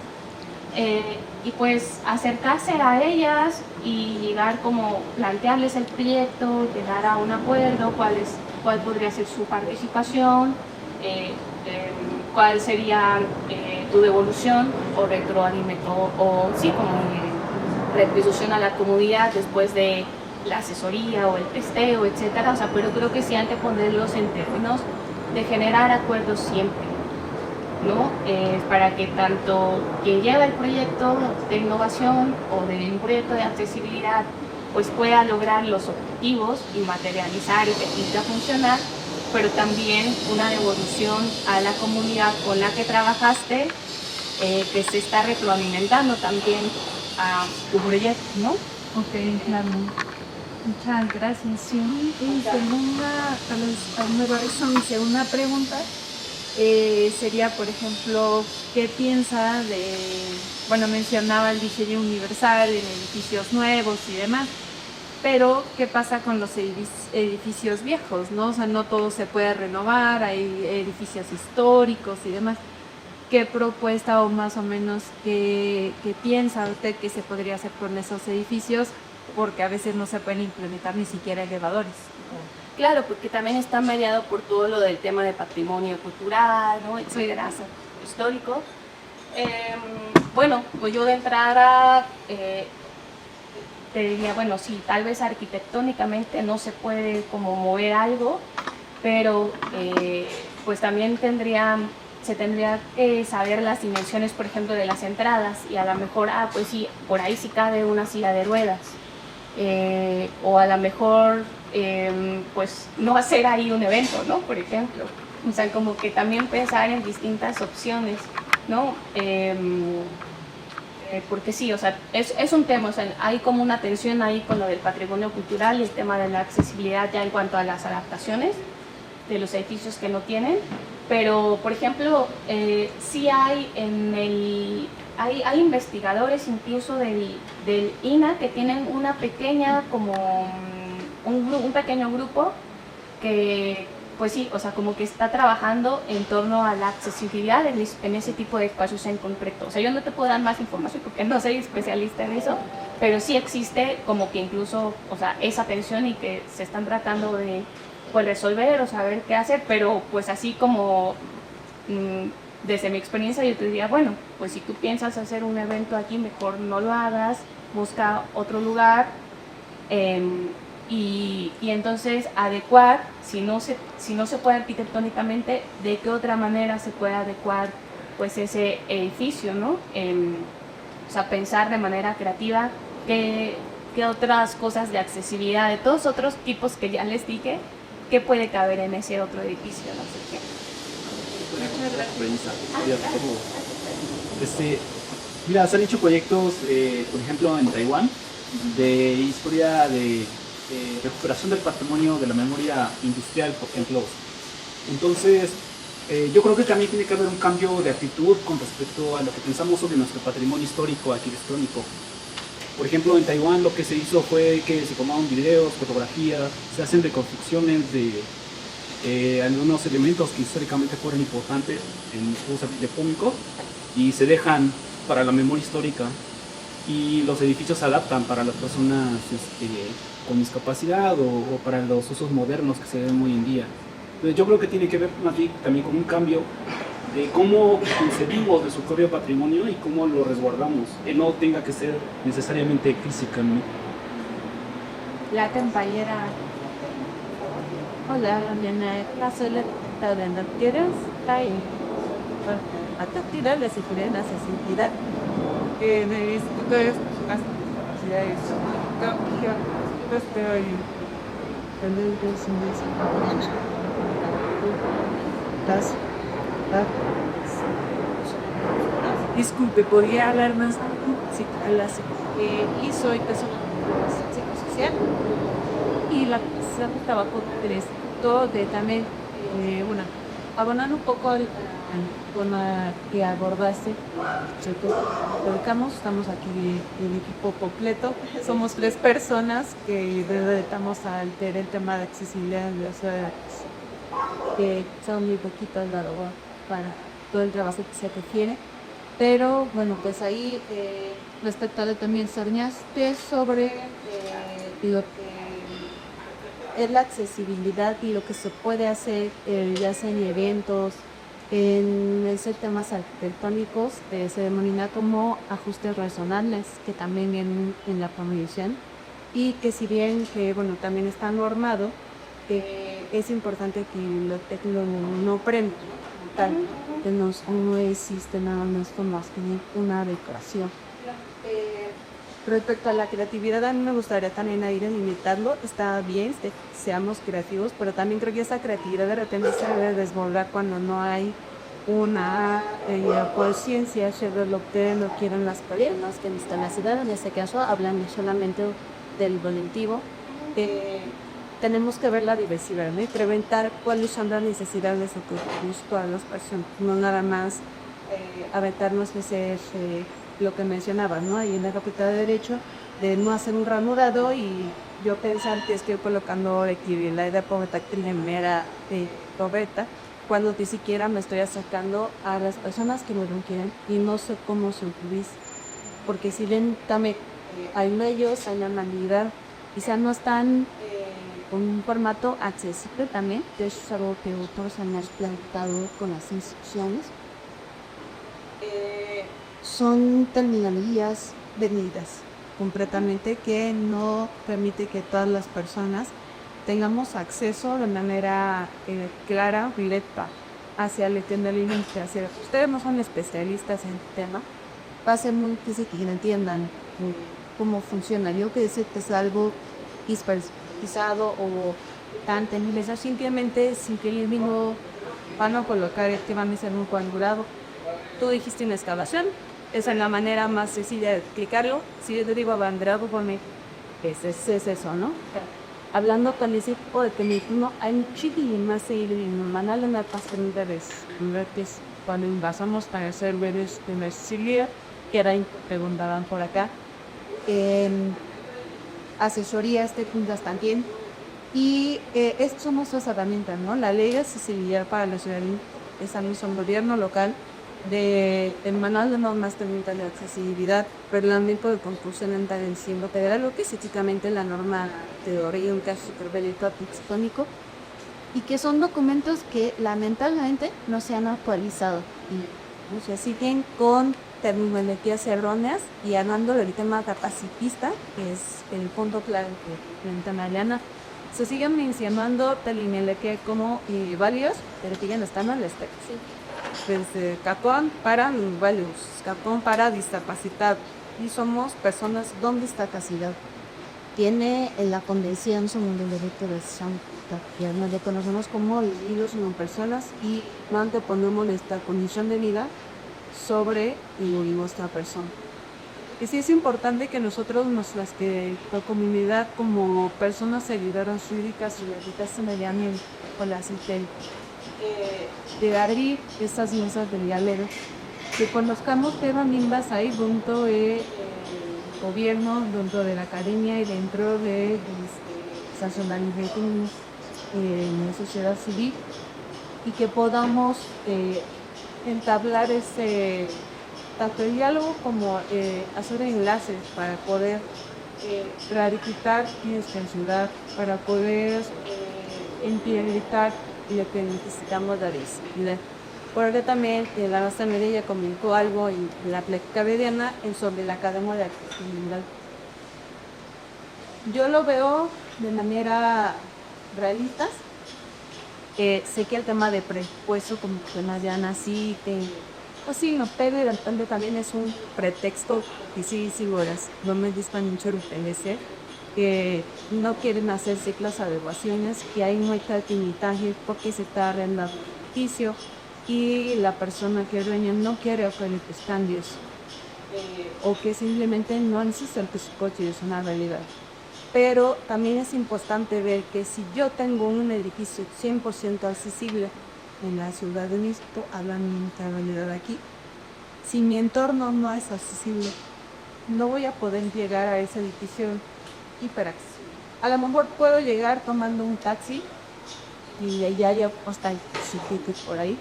y pues acercarse a ellas y llegar como plantearles el proyecto, llegar a un acuerdo, cuál podría ser su participación, cuál sería tu devolución o retroalimento o sí, como retribución a la comunidad después de la asesoría o el testeo, etcétera. O sea, pero creo que sí hay que ponerlos en términos de generar acuerdos siempre, ¿no? Para que tanto quien lleva el proyecto de innovación o de un proyecto de accesibilidad pues pueda lograr los objetivos y materializar y que funcionar, pero también una devolución a la comunidad con la que trabajaste, que se está retroalimentando también a tu proyecto, ¿no? Ok, claro. Muchas gracias. Sí. Y mi segunda pregunta sería, por ejemplo, ¿qué piensa de, bueno, mencionaba el diseño universal en edificios nuevos y demás, pero ¿qué pasa con los edificios viejos, no? O sea, no todo se puede renovar, hay edificios históricos y demás. ¿Qué propuesta o más o menos qué piensa usted que se podría hacer con esos edificios? Porque a veces no se pueden implementar ni siquiera elevadores. Claro, porque también está mediado por todo lo del tema de patrimonio cultural, ¿no? Etcétera, histórico. Bueno, pues yo de entrada te diría, bueno, sí, tal vez arquitectónicamente no se puede como mover algo, pero pues también se tendría que saber las dimensiones, por ejemplo, de las entradas y a lo mejor, pues sí, por ahí sí cabe una silla de ruedas. O a lo mejor, pues no hacer ahí un evento, ¿no? Por ejemplo. O sea, como que también pensar en distintas opciones, ¿no? Porque sí, o sea, es un tema, o sea, hay como una tensión ahí con lo del patrimonio cultural y el tema de la accesibilidad ya en cuanto a las adaptaciones de los edificios que no tienen. Pero, por ejemplo, sí hay hay investigadores incluso del INA que tienen una pequeña, como un pequeño grupo que, pues sí, o sea, como que está trabajando en torno a la accesibilidad en ese tipo de espacios en concreto. O sea, yo no te puedo dar más información porque no soy especialista en eso, pero sí existe como que incluso, o sea, esa tensión y que se están tratando de pues resolver o saber qué hacer, pero pues así como desde mi experiencia yo te diría, bueno, pues si tú piensas hacer un evento aquí, mejor no lo hagas, busca otro lugar y entonces adecuar, si no se puede arquitectónicamente, de qué otra manera se puede adecuar pues ese edificio, ¿no? O sea, pensar de manera creativa qué otras cosas de accesibilidad, de todos otros tipos que ya les dije, qué puede caber en ese otro edificio, no sé qué. Mira, se han hecho proyectos, por ejemplo, en Taiwán, de historia de recuperación del patrimonio de la memoria industrial, por ejemplo. Entonces, yo creo que también tiene que haber un cambio de actitud con respecto a lo que pensamos sobre nuestro patrimonio histórico arquitectónico. Por ejemplo, en Taiwán lo que se hizo fue que se tomaron videos, fotografías, se hacen reconstrucciones de algunos elementos que históricamente fueron importantes en los juegos arquitectónicos y se dejan para la memoria histórica. y los edificios se adaptan para las personas con discapacidad o para los usos modernos que se ven hoy en día. Entonces yo creo que tiene que ver más bien también con un cambio de cómo concebimos de su propio patrimonio y cómo lo resguardamos, que no tenga que ser necesariamente física, ¿no? La compañera. Hola, la sola de quieres ahí. Hasta tirar la seguridad, la accesibilidad. Que me visto que es más capacidades. Pero disculpe, ¿podría hablar más? Sí, y soy persona psicosocial y la trabajo de también abonando un poco al tema que abordaste. Estamos aquí el equipo completo, somos 3 personas que dedicamos al el tema de accesibilidad en las ciudades, que son muy poquitos para todo el trabajo que se requiere. Pero bueno, pues ahí respecto a lo que también soñaste sobre lo que es la accesibilidad y lo que se puede hacer, ya sea en eventos, en esos temas arquitectónicos, se denomina como ajustes razonables, que también vienen en la promoción, y que si bien que bueno también está normado, es importante que lo no prenda tal, que no existe nada más como una decoración. Respecto a la creatividad, a mí me gustaría también ir a limitarlo. Está bien que seamos creativos, pero también creo que esa creatividad de repente se debe desbordar cuando no hay una conciencia sobre lo que no quieren las personas que están en la ciudad. En este caso, hablando solamente del voluntivo. Tenemos que ver la diversidad, ¿no? Y preguntar cuáles son las necesidades o que justo a las personas, no nada más aventarnos ese lo que mencionaba, ¿no? Ahí en la Facultad de Derecho, de no hacer un ranurado y yo pensar que estoy colocando aquí la idea poeta primera de poeta, cuando ni siquiera me estoy acercando a las personas que me lo quieren y no sé cómo se utiliza, porque si bien también hay medios, hay la manualidad, quizás no están con un formato accesible también, que eso es algo que otros han planteado con las instituciones. Son terminologías venidas completamente que no permite que todas las personas tengamos acceso de manera clara, directa hacia el entendimiento. Ustedes no son especialistas en el tema, va a ser muy difícil que entiendan cómo funciona. Yo que sé que es algo dispersado o tan temible, simplemente sin que ellos mismos van a colocar van a hacer un cuadrado. Tú dijiste una excavación, esa es la manera más sencilla de explicarlo. Si yo te digo abanderado, ponme, es eso, ¿no? Hablando con ese tipo de teléfono, hay muchísimas manual en la página de cuando invasamos para hacer redes de Mercería, que era preguntaban por acá, asesorías de puntas también. Y estas son nuestras herramientas, ¿no? La ley de accesibilidad para la ciudadanía, esa misma gobierno local, el manual de normas técnicas de accesibilidad, reglamento de concurso en diciendo federal, lo que es típicamente la norma de origen caso superbelito arquitectónico, y que son documentos que lamentablemente no se han actualizado y o sea, siguen con terminologías erróneas y hablando del tema capacitista, que es el punto clave que plantea Mariana. Se siguen mencionando terminología como válidos, pero que ya no están al respecto. Desde Capón para los válidos, Capón para discapacitados, y somos personas con discapacidad. Tiene en la Convención sobre el Derecho de Santa, que nos reconocemos como individuos como personas y no anteponemos nuestra condición de vida sobre nuestra persona. Y sí es importante que nosotros, la comunidad como personas seguidoras jurídicas y jurídicas se medianen con la CITEL, de abrir estas mesas de diálogo, que conozcamos qué herramientas hay dentro del gobierno, dentro de la academia y dentro de sancionamiento en la sociedad civil, y que podamos entablar tanto el diálogo como hacer enlaces para poder clarificar nuestra ciudad, para poder implementar lo que necesitamos dar visibilidad. Porque también la maestra Mireya comentó algo en la plática mediana sobre la Academia de Accesibilidad. Yo lo veo de manera realista. Sé que el tema de presupuesto, como suena Diana, sí, pues sí, no, pero de repente también es un pretexto y sí, horas. No me dispan mucho el que no quieren hacer ciclos adecuaciones, que hay mucha limitaje porque se está arrendando el edificio y la persona que dueña no quiere hacer los cambios o que simplemente no necesitan que su coche es una realidad. Pero también es importante ver que si yo tengo un edificio 100% accesible en la Ciudad de México, hablando de nuestra realidad aquí, si mi entorno no es accesible, no voy a poder llegar a ese edificio hiperaccesible. A lo mejor puedo llegar tomando un taxi y de allá ya hasta el sitio por ahí.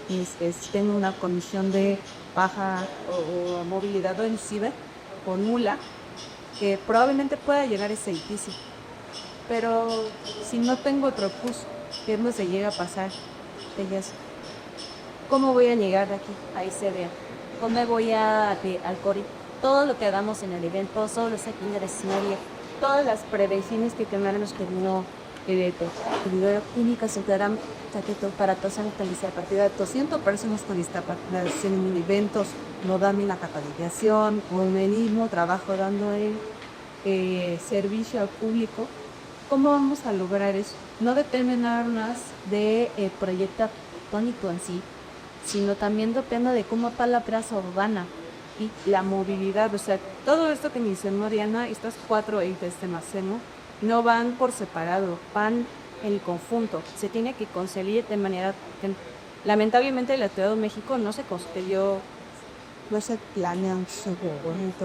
Si tengo una condición de baja o movilidad reducida o nula, que probablemente pueda llegar a ese edificio. Pero si no tengo otro recurso, que no se llega a pasar, ¿cómo voy a llegar de aquí a ese día? ¿Cómo voy al CORI? Todo lo que hagamos en el evento, todos los aquí de la escenario, todas las prevenciones que tenemos que no clínica se darán para todos sanitizar a partir de 200 personas con discapacidad en eventos, no dan la capacitación, organismo, trabajo dando el servicio al público. ¿Cómo vamos a lograr eso? No determinarnos de proyecto arquitectónico en sí, sino también depende de cómo está la plaza urbana y la movilidad. O sea, todo esto que mencionó Diana, estas 4 ejes de Maceno, no van por separado, van en conjunto. Se tiene que conseguir de manera que, lamentablemente, la Ciudad de México no se construyó, No se planean,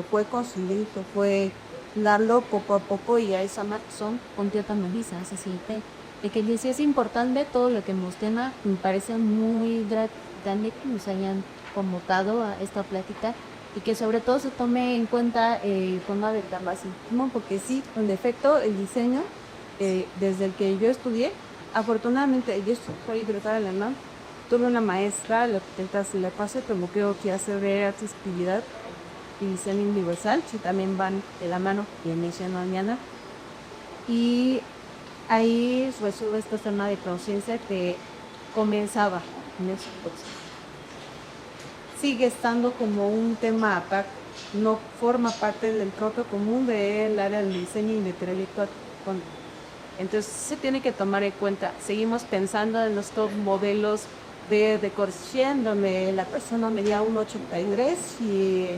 fue conseguir, fue darlo poco a poco y a esa son completamente lisas. Así que sí es importante todo lo que nos tema, me parece muy grande que nos hayan convocado a esta plática y que sobre todo se tome en cuenta forma de capacitismo, porque sí, en efecto, el diseño, desde el que yo estudié, afortunadamente, yo soy egresada de la UNAM, tuve una maestra, la arquitecta se le pase, como creo que hace de accesibilidad y diseño universal, que también van de la mano, y mencionó Diana. Y ahí resuelve este tema de conciencia que comenzaba en ese proceso. Sigue estando como un tema aparte, no forma parte del propio común del área del diseño y de intelectual. Entonces se tiene que tomar en cuenta, seguimos pensando en nuestros modelos de decoración donde la persona medía 1,83 y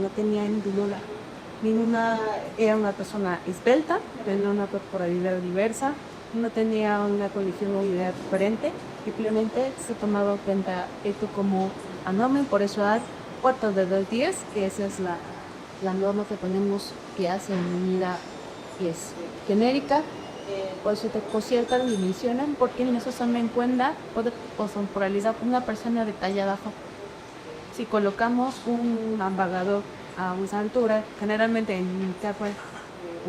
no tenía ninguna, era una persona esbelta, tenía una corporalidad diversa, no tenía una condición de movilidad diferente, simplemente se tomaba en cuenta esto como norma, por eso hay 4 de 2 días, que esa es la norma que ponemos, que hace unidad y es genérica. Por ciertas dimensiones, porque en eso se me en cuenta temporalizar una persona de talla baja. Si colocamos un ambagador a una altura, generalmente en mi capa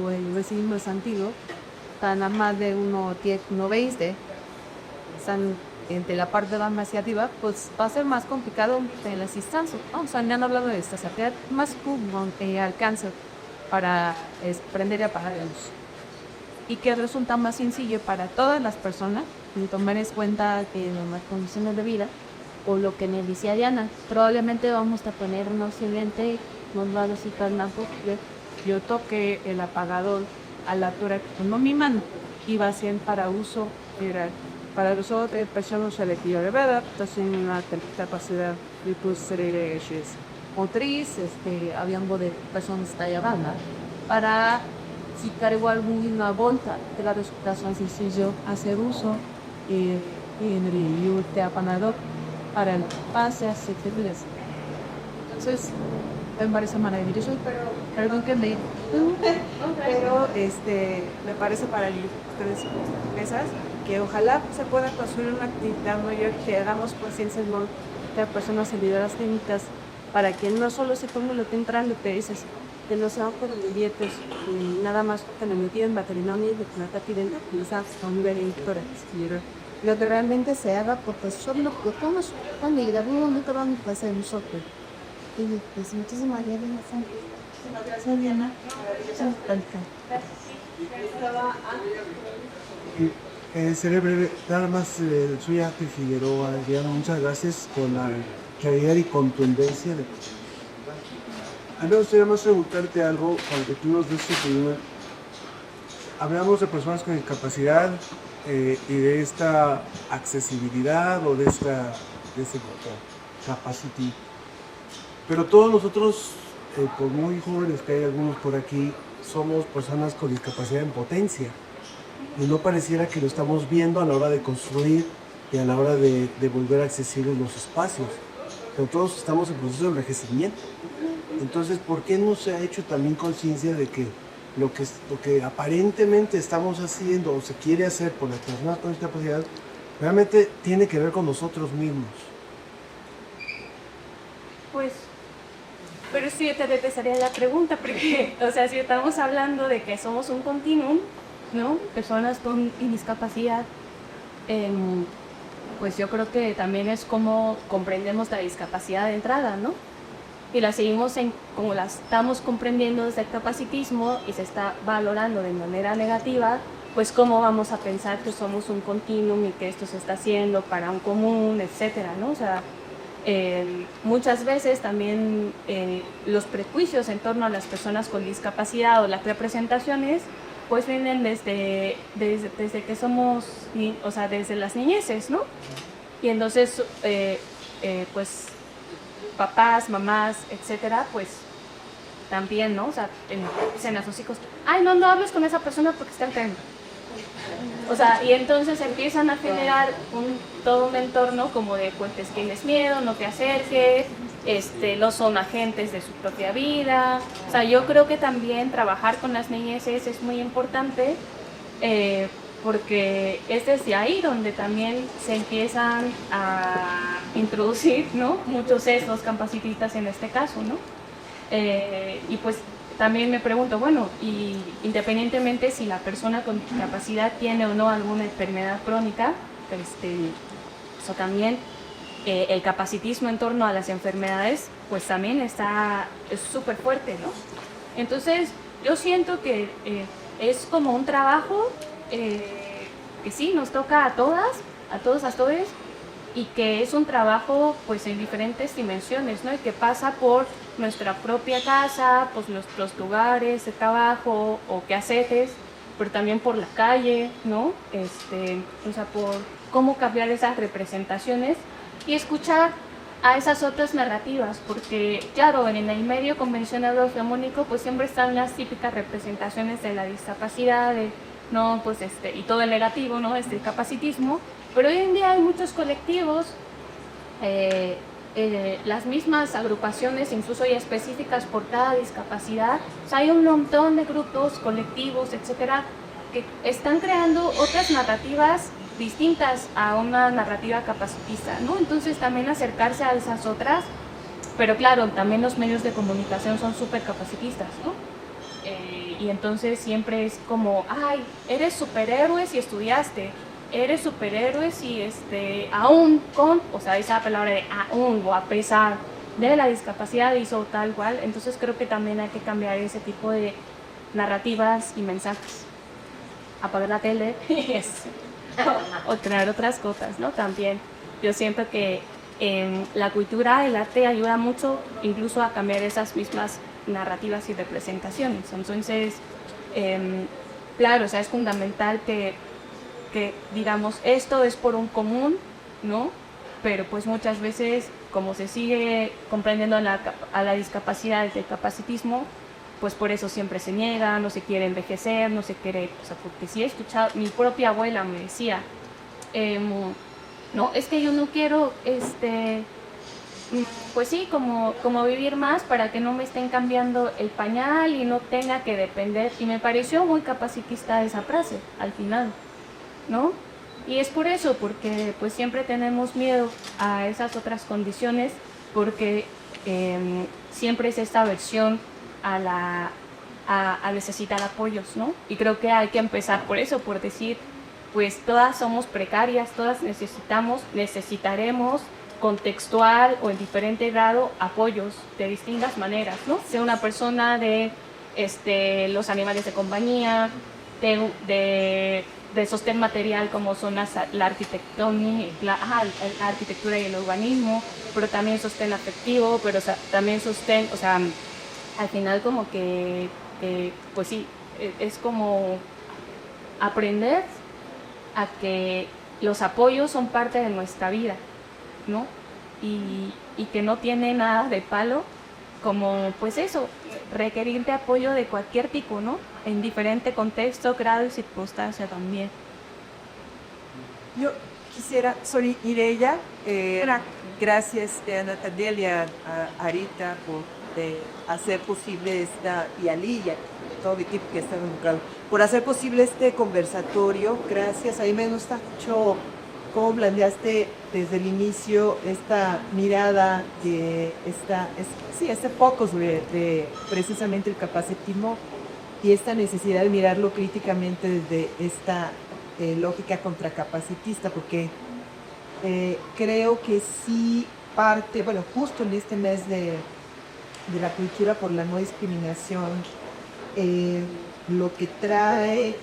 o el vecino es antiguo, están a más de 1,10, 1,20, están entre la parte más hacia arriba, pues va a ser más complicado en las instancias. O sea, me han hablado de esta saciedad más común alcance para prender y apagar la luz. Y que resulta más sencillo para todas las personas y tomar en cuenta las condiciones de vida o lo que me decía Diana. Probablemente vamos a poner un accidente, nos va a decir yo toqué el apagador a la altura no mi mano, iba a ser para uso de personas elevadas, tienen una capacidad de motriz, hablando de personas talla baja, para si cargo alguna bolsa de la resultación sencillo hacer uso en el apanador para el pase, etc. Entonces, me parece maravilloso, pero me parece para ustedes mesas que ojalá se pueda construir una actividad mayor que hagamos conciencia de personas en liderazgo técnicas para que no solo se ponga lo que entran lo que dices, que no sean por billetes, nada más que le metieron veterinario y de plata pidiendo quizás son directores. Lo que realmente se haga porque son los que estamos cuando y de algún momento vamos a hacer nosotros. Y pues muchísimas gracias. Gracias, Diana. Seré breve, nada más soy Arte Figueroa, Diana, muchas gracias por la claridad y contundencia. A mí me gustaría más preguntarte algo, para que tú nos des tu opinión. Hablamos de personas con discapacidad y de esta accesibilidad o de ese capacity. Pero todos nosotros, por muy jóvenes que hay algunos por aquí, somos personas con discapacidad en potencia. Y no pareciera que lo estamos viendo a la hora de construir y a la hora de volver accesibles los espacios. Pero todos estamos en proceso de envejecimiento. Entonces, ¿por qué no se ha hecho también conciencia de que lo que aparentemente estamos haciendo o se quiere hacer por las personas con discapacidad realmente tiene que ver con nosotros mismos? Pues, pero sí te regresaría la pregunta, porque, o sea, si estamos hablando de que somos un continuum, ¿no? Personas con discapacidad, pues yo creo que también es como comprendemos la discapacidad de entrada, ¿no? Y la seguimos como la estamos comprendiendo desde el capacitismo y se está valorando de manera negativa, pues cómo vamos a pensar que somos un continuum y que esto se está haciendo para un común, etcétera, ¿no? O sea, muchas veces también los prejuicios en torno a las personas con discapacidad o las representaciones pues vienen desde que somos, o sea, desde las niñeces, ¿no? Y entonces, pues, papás, mamás, etcétera, pues, también, ¿no? O sea, dicen a sus hijos, ay, no hables con esa persona porque está enferma. O sea, y entonces empiezan a generar todo un entorno como de, pues, tienes miedo, no te acerques, no son agentes de su propia vida. O sea, yo creo que también trabajar con las niñeces es muy importante porque es desde ahí donde también se empiezan a introducir, ¿no? Muchos sesgos capacitistas en este caso, ¿no? Y pues también me pregunto, bueno, y independientemente si la persona con discapacidad tiene o no alguna enfermedad crónica, eso también, el capacitismo en torno a las enfermedades, pues también es súper fuerte, ¿no? Entonces, yo siento que es como un trabajo que sí, nos toca a todas, a todos, a todos, y que es un trabajo pues en diferentes dimensiones, ¿no? Y que pasa por nuestra propia casa, pues nuestros lugares de trabajo o quehaceres, pero también por la calle, ¿no? O sea, por cómo cambiar esas representaciones y escuchar a esas otras narrativas, porque claro, en el medio convencional o hegemónico pues siempre están las típicas representaciones de la discapacidad, ¿no? Pues y todo el negativo, ¿no? El capacitismo, pero hoy en día hay muchos colectivos, las mismas agrupaciones incluso ya específicas por cada discapacidad. O sea, hay un montón de grupos, colectivos, etcétera, que están creando otras narrativas distintas a una narrativa capacitista, ¿no? Entonces también acercarse a esas otras, pero claro, también los medios de comunicación son súper capacitistas, ¿no? Y entonces siempre es como, ay, eres superhéroe si estudiaste, eres superhéroe si aún con, o sea, esa palabra de aún o a pesar de la discapacidad hizo tal cual. Entonces creo que también hay que cambiar ese tipo de narrativas y mensajes. Apagar la tele o crear otras cosas, ¿no? También yo siento que la cultura, el arte ayuda mucho incluso a cambiar esas mismas narrativas y representaciones. Entonces, claro, o sea, es fundamental que digamos, esto es por un común, ¿no? Pero pues muchas veces, como se sigue comprendiendo a la discapacidad desde el capacitismo, pues por eso siempre se niega, no se quiere envejecer, no se quiere, o sea, porque sí he escuchado, mi propia abuela me decía, no, es que yo no quiero, pues sí, como vivir más para que no me estén cambiando el pañal y no tenga que depender. Y me pareció muy capacitista esa frase, al final, ¿no? Y es por eso, porque pues siempre tenemos miedo a esas otras condiciones, porque siempre es esta aversión a necesitar apoyos, ¿no? Y creo que hay que empezar por eso, por decir, pues todas somos precarias, todas necesitaremos contextual o en diferente grado apoyos de distintas maneras, ¿no? Sea una persona de los animales de compañía, de sostén material como son la arquitectónica, la arquitectura y el urbanismo, pero también sostén afectivo, pero también sostén, o sea, al final como que pues sí, es como aprender a que los apoyos son parte de nuestra vida, ¿no? Y que no tiene nada de palo, como pues eso, requerir de apoyo de cualquier tipo, ¿no? En diferente contexto, grado y circunstancia también. Yo quisiera, soy Ireya, gracias a Natalia y a Arita por hacer posible esta, y a Lía, todo el equipo que está involucrado, por hacer posible este conversatorio. Gracias, a mí me gusta mucho cómo planteaste desde el inicio esta mirada, este foco sobre precisamente el capacitismo y esta necesidad de mirarlo críticamente desde esta lógica contracapacitista, porque creo que sí parte, bueno, justo en este mes de la cultura por la no discriminación, lo que trae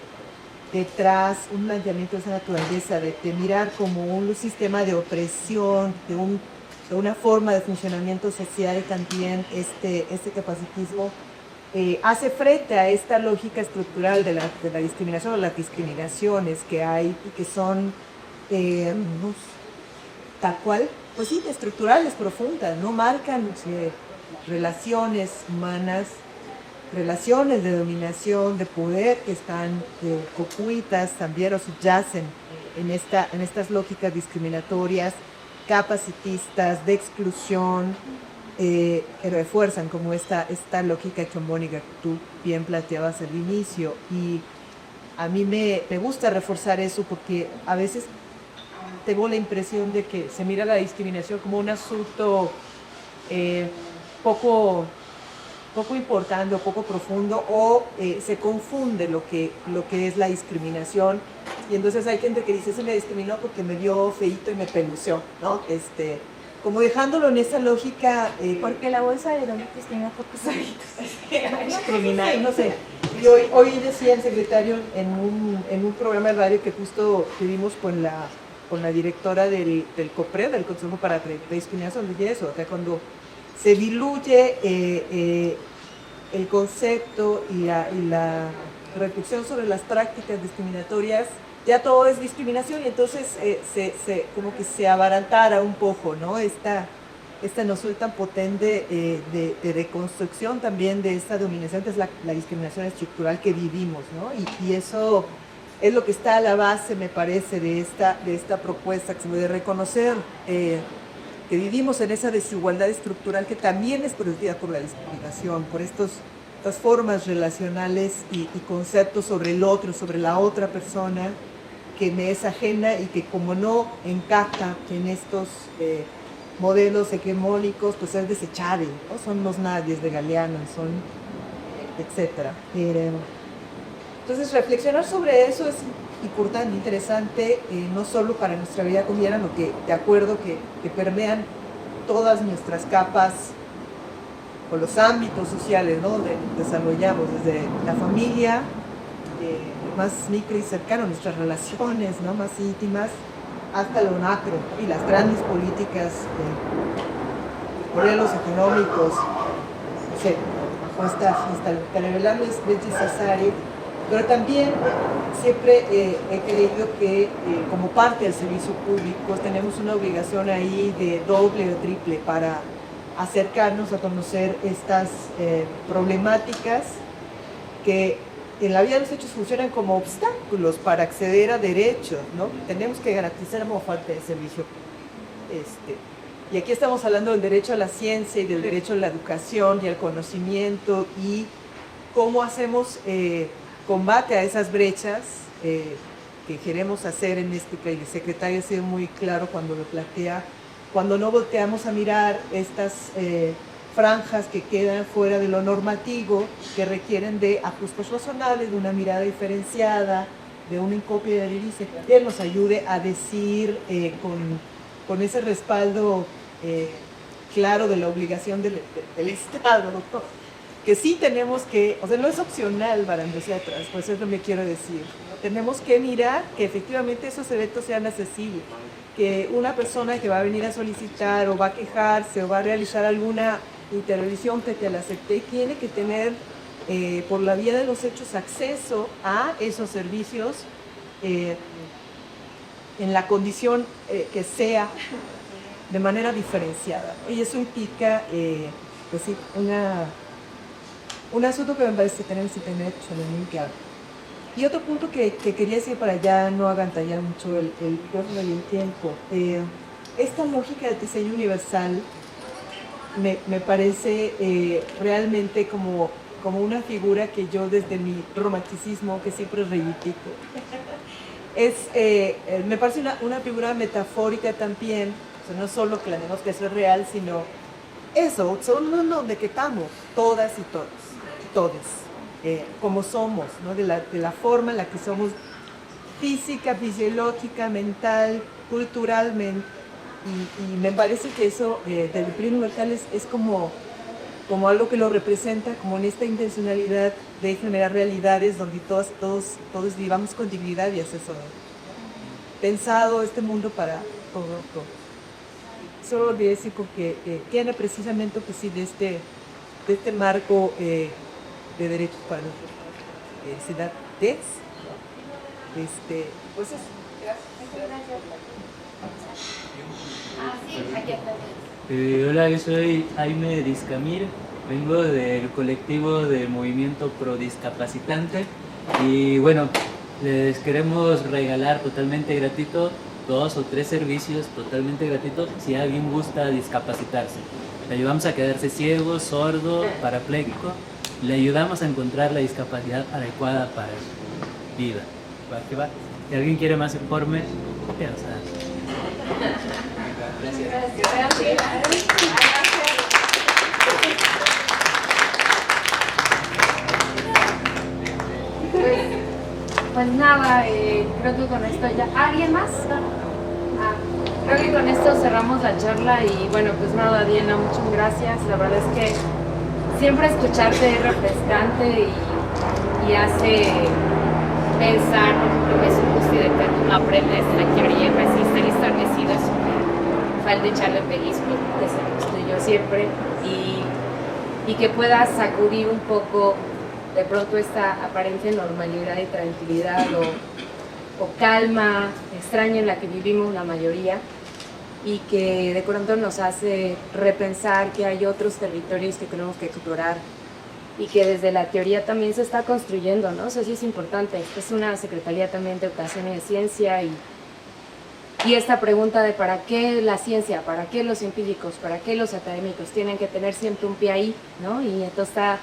detrás un planteamiento de esa naturaleza, de mirar como un sistema de opresión, de una forma de funcionamiento social, y también este capacitismo hace frente a esta lógica estructural de la discriminación o las discriminaciones que hay y que son tal cual, pues sí, estructurales, profundas, no marcan relaciones humanas, relaciones de dominación, de poder que están ocultas también o subyacen en estas lógicas discriminatorias, capacitistas, de exclusión, que refuerzan como esta lógica hegemónica que tú bien planteabas al inicio. Y a mí me gusta reforzar eso porque a veces tengo la impresión de que se mira la discriminación como un asunto poco importante o poco profundo, o se confunde lo que es la discriminación, y entonces hay gente que dice se me discriminó porque me vio feíto y me peluceó, ¿no? Como dejándolo en esa lógica. Porque la bolsa de Donitis tenía pocos ojitos. Discriminar, no sé. Y hoy decía el secretario en un programa de radio que justo tuvimos con la directora del COPRE, del Consejo para la Discriminación, decía eso, que cuando se diluye el concepto y la reflexión sobre las prácticas discriminatorias, ya todo es discriminación, y entonces como que se abarantara un poco, ¿no? Esta noción tan potente de reconstrucción también de esta dominación, que es la discriminación estructural que vivimos, ¿no? Y eso es lo que está a la base, me parece, de esta propuesta, de reconocer que vivimos en esa desigualdad estructural que también es producida por la discriminación, por estas formas relacionales y conceptos sobre el otro, sobre la otra persona, que me es ajena y que como no encaja en estos modelos hegemónicos, pues es desechable, ¿no? Son los nadies de Galeano, son etcétera. Entonces reflexionar sobre eso es importante, interesante, no solo para nuestra vida cotidiana, sino que de acuerdo que permean todas nuestras capas o los ámbitos sociales, ¿no? Donde desarrollamos, desde la familia, más micro y cercano, nuestras relaciones, ¿no? Más íntimas, hasta lo macro y las grandes políticas, modelos económicos, no sé, bajo esta revelable Beatriz Sassari. Pero también siempre he creído que como parte del servicio público tenemos una obligación ahí de doble o triple para acercarnos a conocer estas problemáticas que en la vida de los hechos funcionan como obstáculos para acceder a derechos, ¿no? Tenemos que garantizar como parte del servicio. Y aquí estamos hablando del derecho a la ciencia y del derecho a la educación y al conocimiento, y cómo hacemos combate a esas brechas que queremos hacer en este país. El secretario ha sido muy claro cuando lo plantea, cuando no volteamos a mirar estas franjas que quedan fuera de lo normativo, que requieren de ajustes razonables, de una mirada diferenciada, de un encopia de dice, que nos ayude a decir con ese respaldo claro de la obligación del Estado, ¿no? Que sí tenemos que, o sea, no es opcional para nosotras, pues es lo que quiero decir. Tenemos que mirar que efectivamente esos eventos sean accesibles, que una persona que va a venir a solicitar o va a quejarse o va a realizar alguna intervención que te la acepte, tiene que tener por la vía de los hechos acceso a esos servicios en la condición que sea de manera diferenciada. Y eso implica, pues sí, un asunto que me parece que tenemos que tener muy claro. Y otro punto que quería decir para ya no agantallar mucho el micrófono y el tiempo, esta lógica de diseño universal me parece realmente como una figura que yo desde mi romanticismo, que siempre reivindico, me parece una figura metafórica también, o sea, no solo que la tenemos que hacer real, sino eso, son donde que estamos, todas y todos, como somos, ¿no? de la forma en la que somos física, fisiológica, mental, culturalmente, y me parece que eso del Diseño Universal es como algo que lo representa, como en esta intencionalidad de generar realidades donde todos vivamos con dignidad y es eso, pensado este mundo para todo. Solo quería decir que tiene precisamente pues, sí, de este marco de derechos para ciudades, pues eso. Hola, yo soy Jaime Discamir, vengo del colectivo del Movimiento Pro Discapacitante y bueno, les queremos regalar totalmente gratuito 2 o 3 servicios totalmente gratuitos si alguien gusta discapacitarse. Le ayudamos a quedarse ciego, sordo, parapléjico, le ayudamos a encontrar la discapacidad adecuada para su vida. ¿Va que va? Si alguien quiere más informes, ¿qué nos da? Pues nada, creo que con esto ya... ¿Alguien más? Creo que con esto cerramos la charla y bueno, pues nada, Diana, muchas gracias. La verdad es que siempre escucharte es refrescante y hace pensar, por ejemplo, es un gusto de que tú aprendes la teoría y resistir y establecido es falta de echarle pellizco, que se lo estoy yo siempre, y que puedas sacudir un poco de pronto esta aparente normalidad y tranquilidad o calma extraña en la que vivimos la mayoría y que de pronto nos hace repensar que hay otros territorios que tenemos que explorar y que desde la teoría también se está construyendo, ¿no? Eso sí es importante. Es una Secretaría también de Educación y de Ciencia y esta pregunta de para qué la ciencia, para qué los científicos, para qué los académicos tienen que tener siempre un pie ahí, ¿no? Y entonces está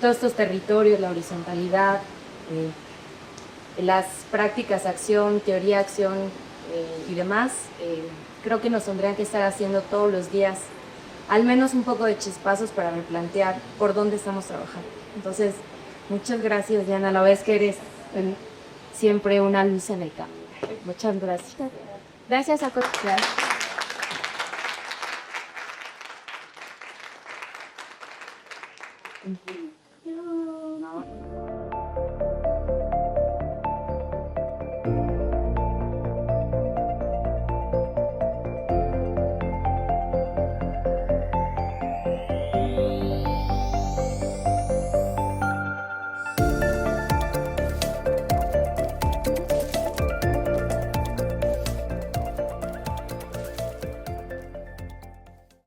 todos estos territorios, la horizontalidad, las prácticas, acción, teoría, acción y demás, creo que nos tendrían que estar haciendo todos los días al menos un poco de chispazos para replantear por dónde estamos trabajando. Entonces, muchas gracias, Diana, la vez que eres siempre una luz en el campo. Muchas gracias. Gracias a todos. Gracias.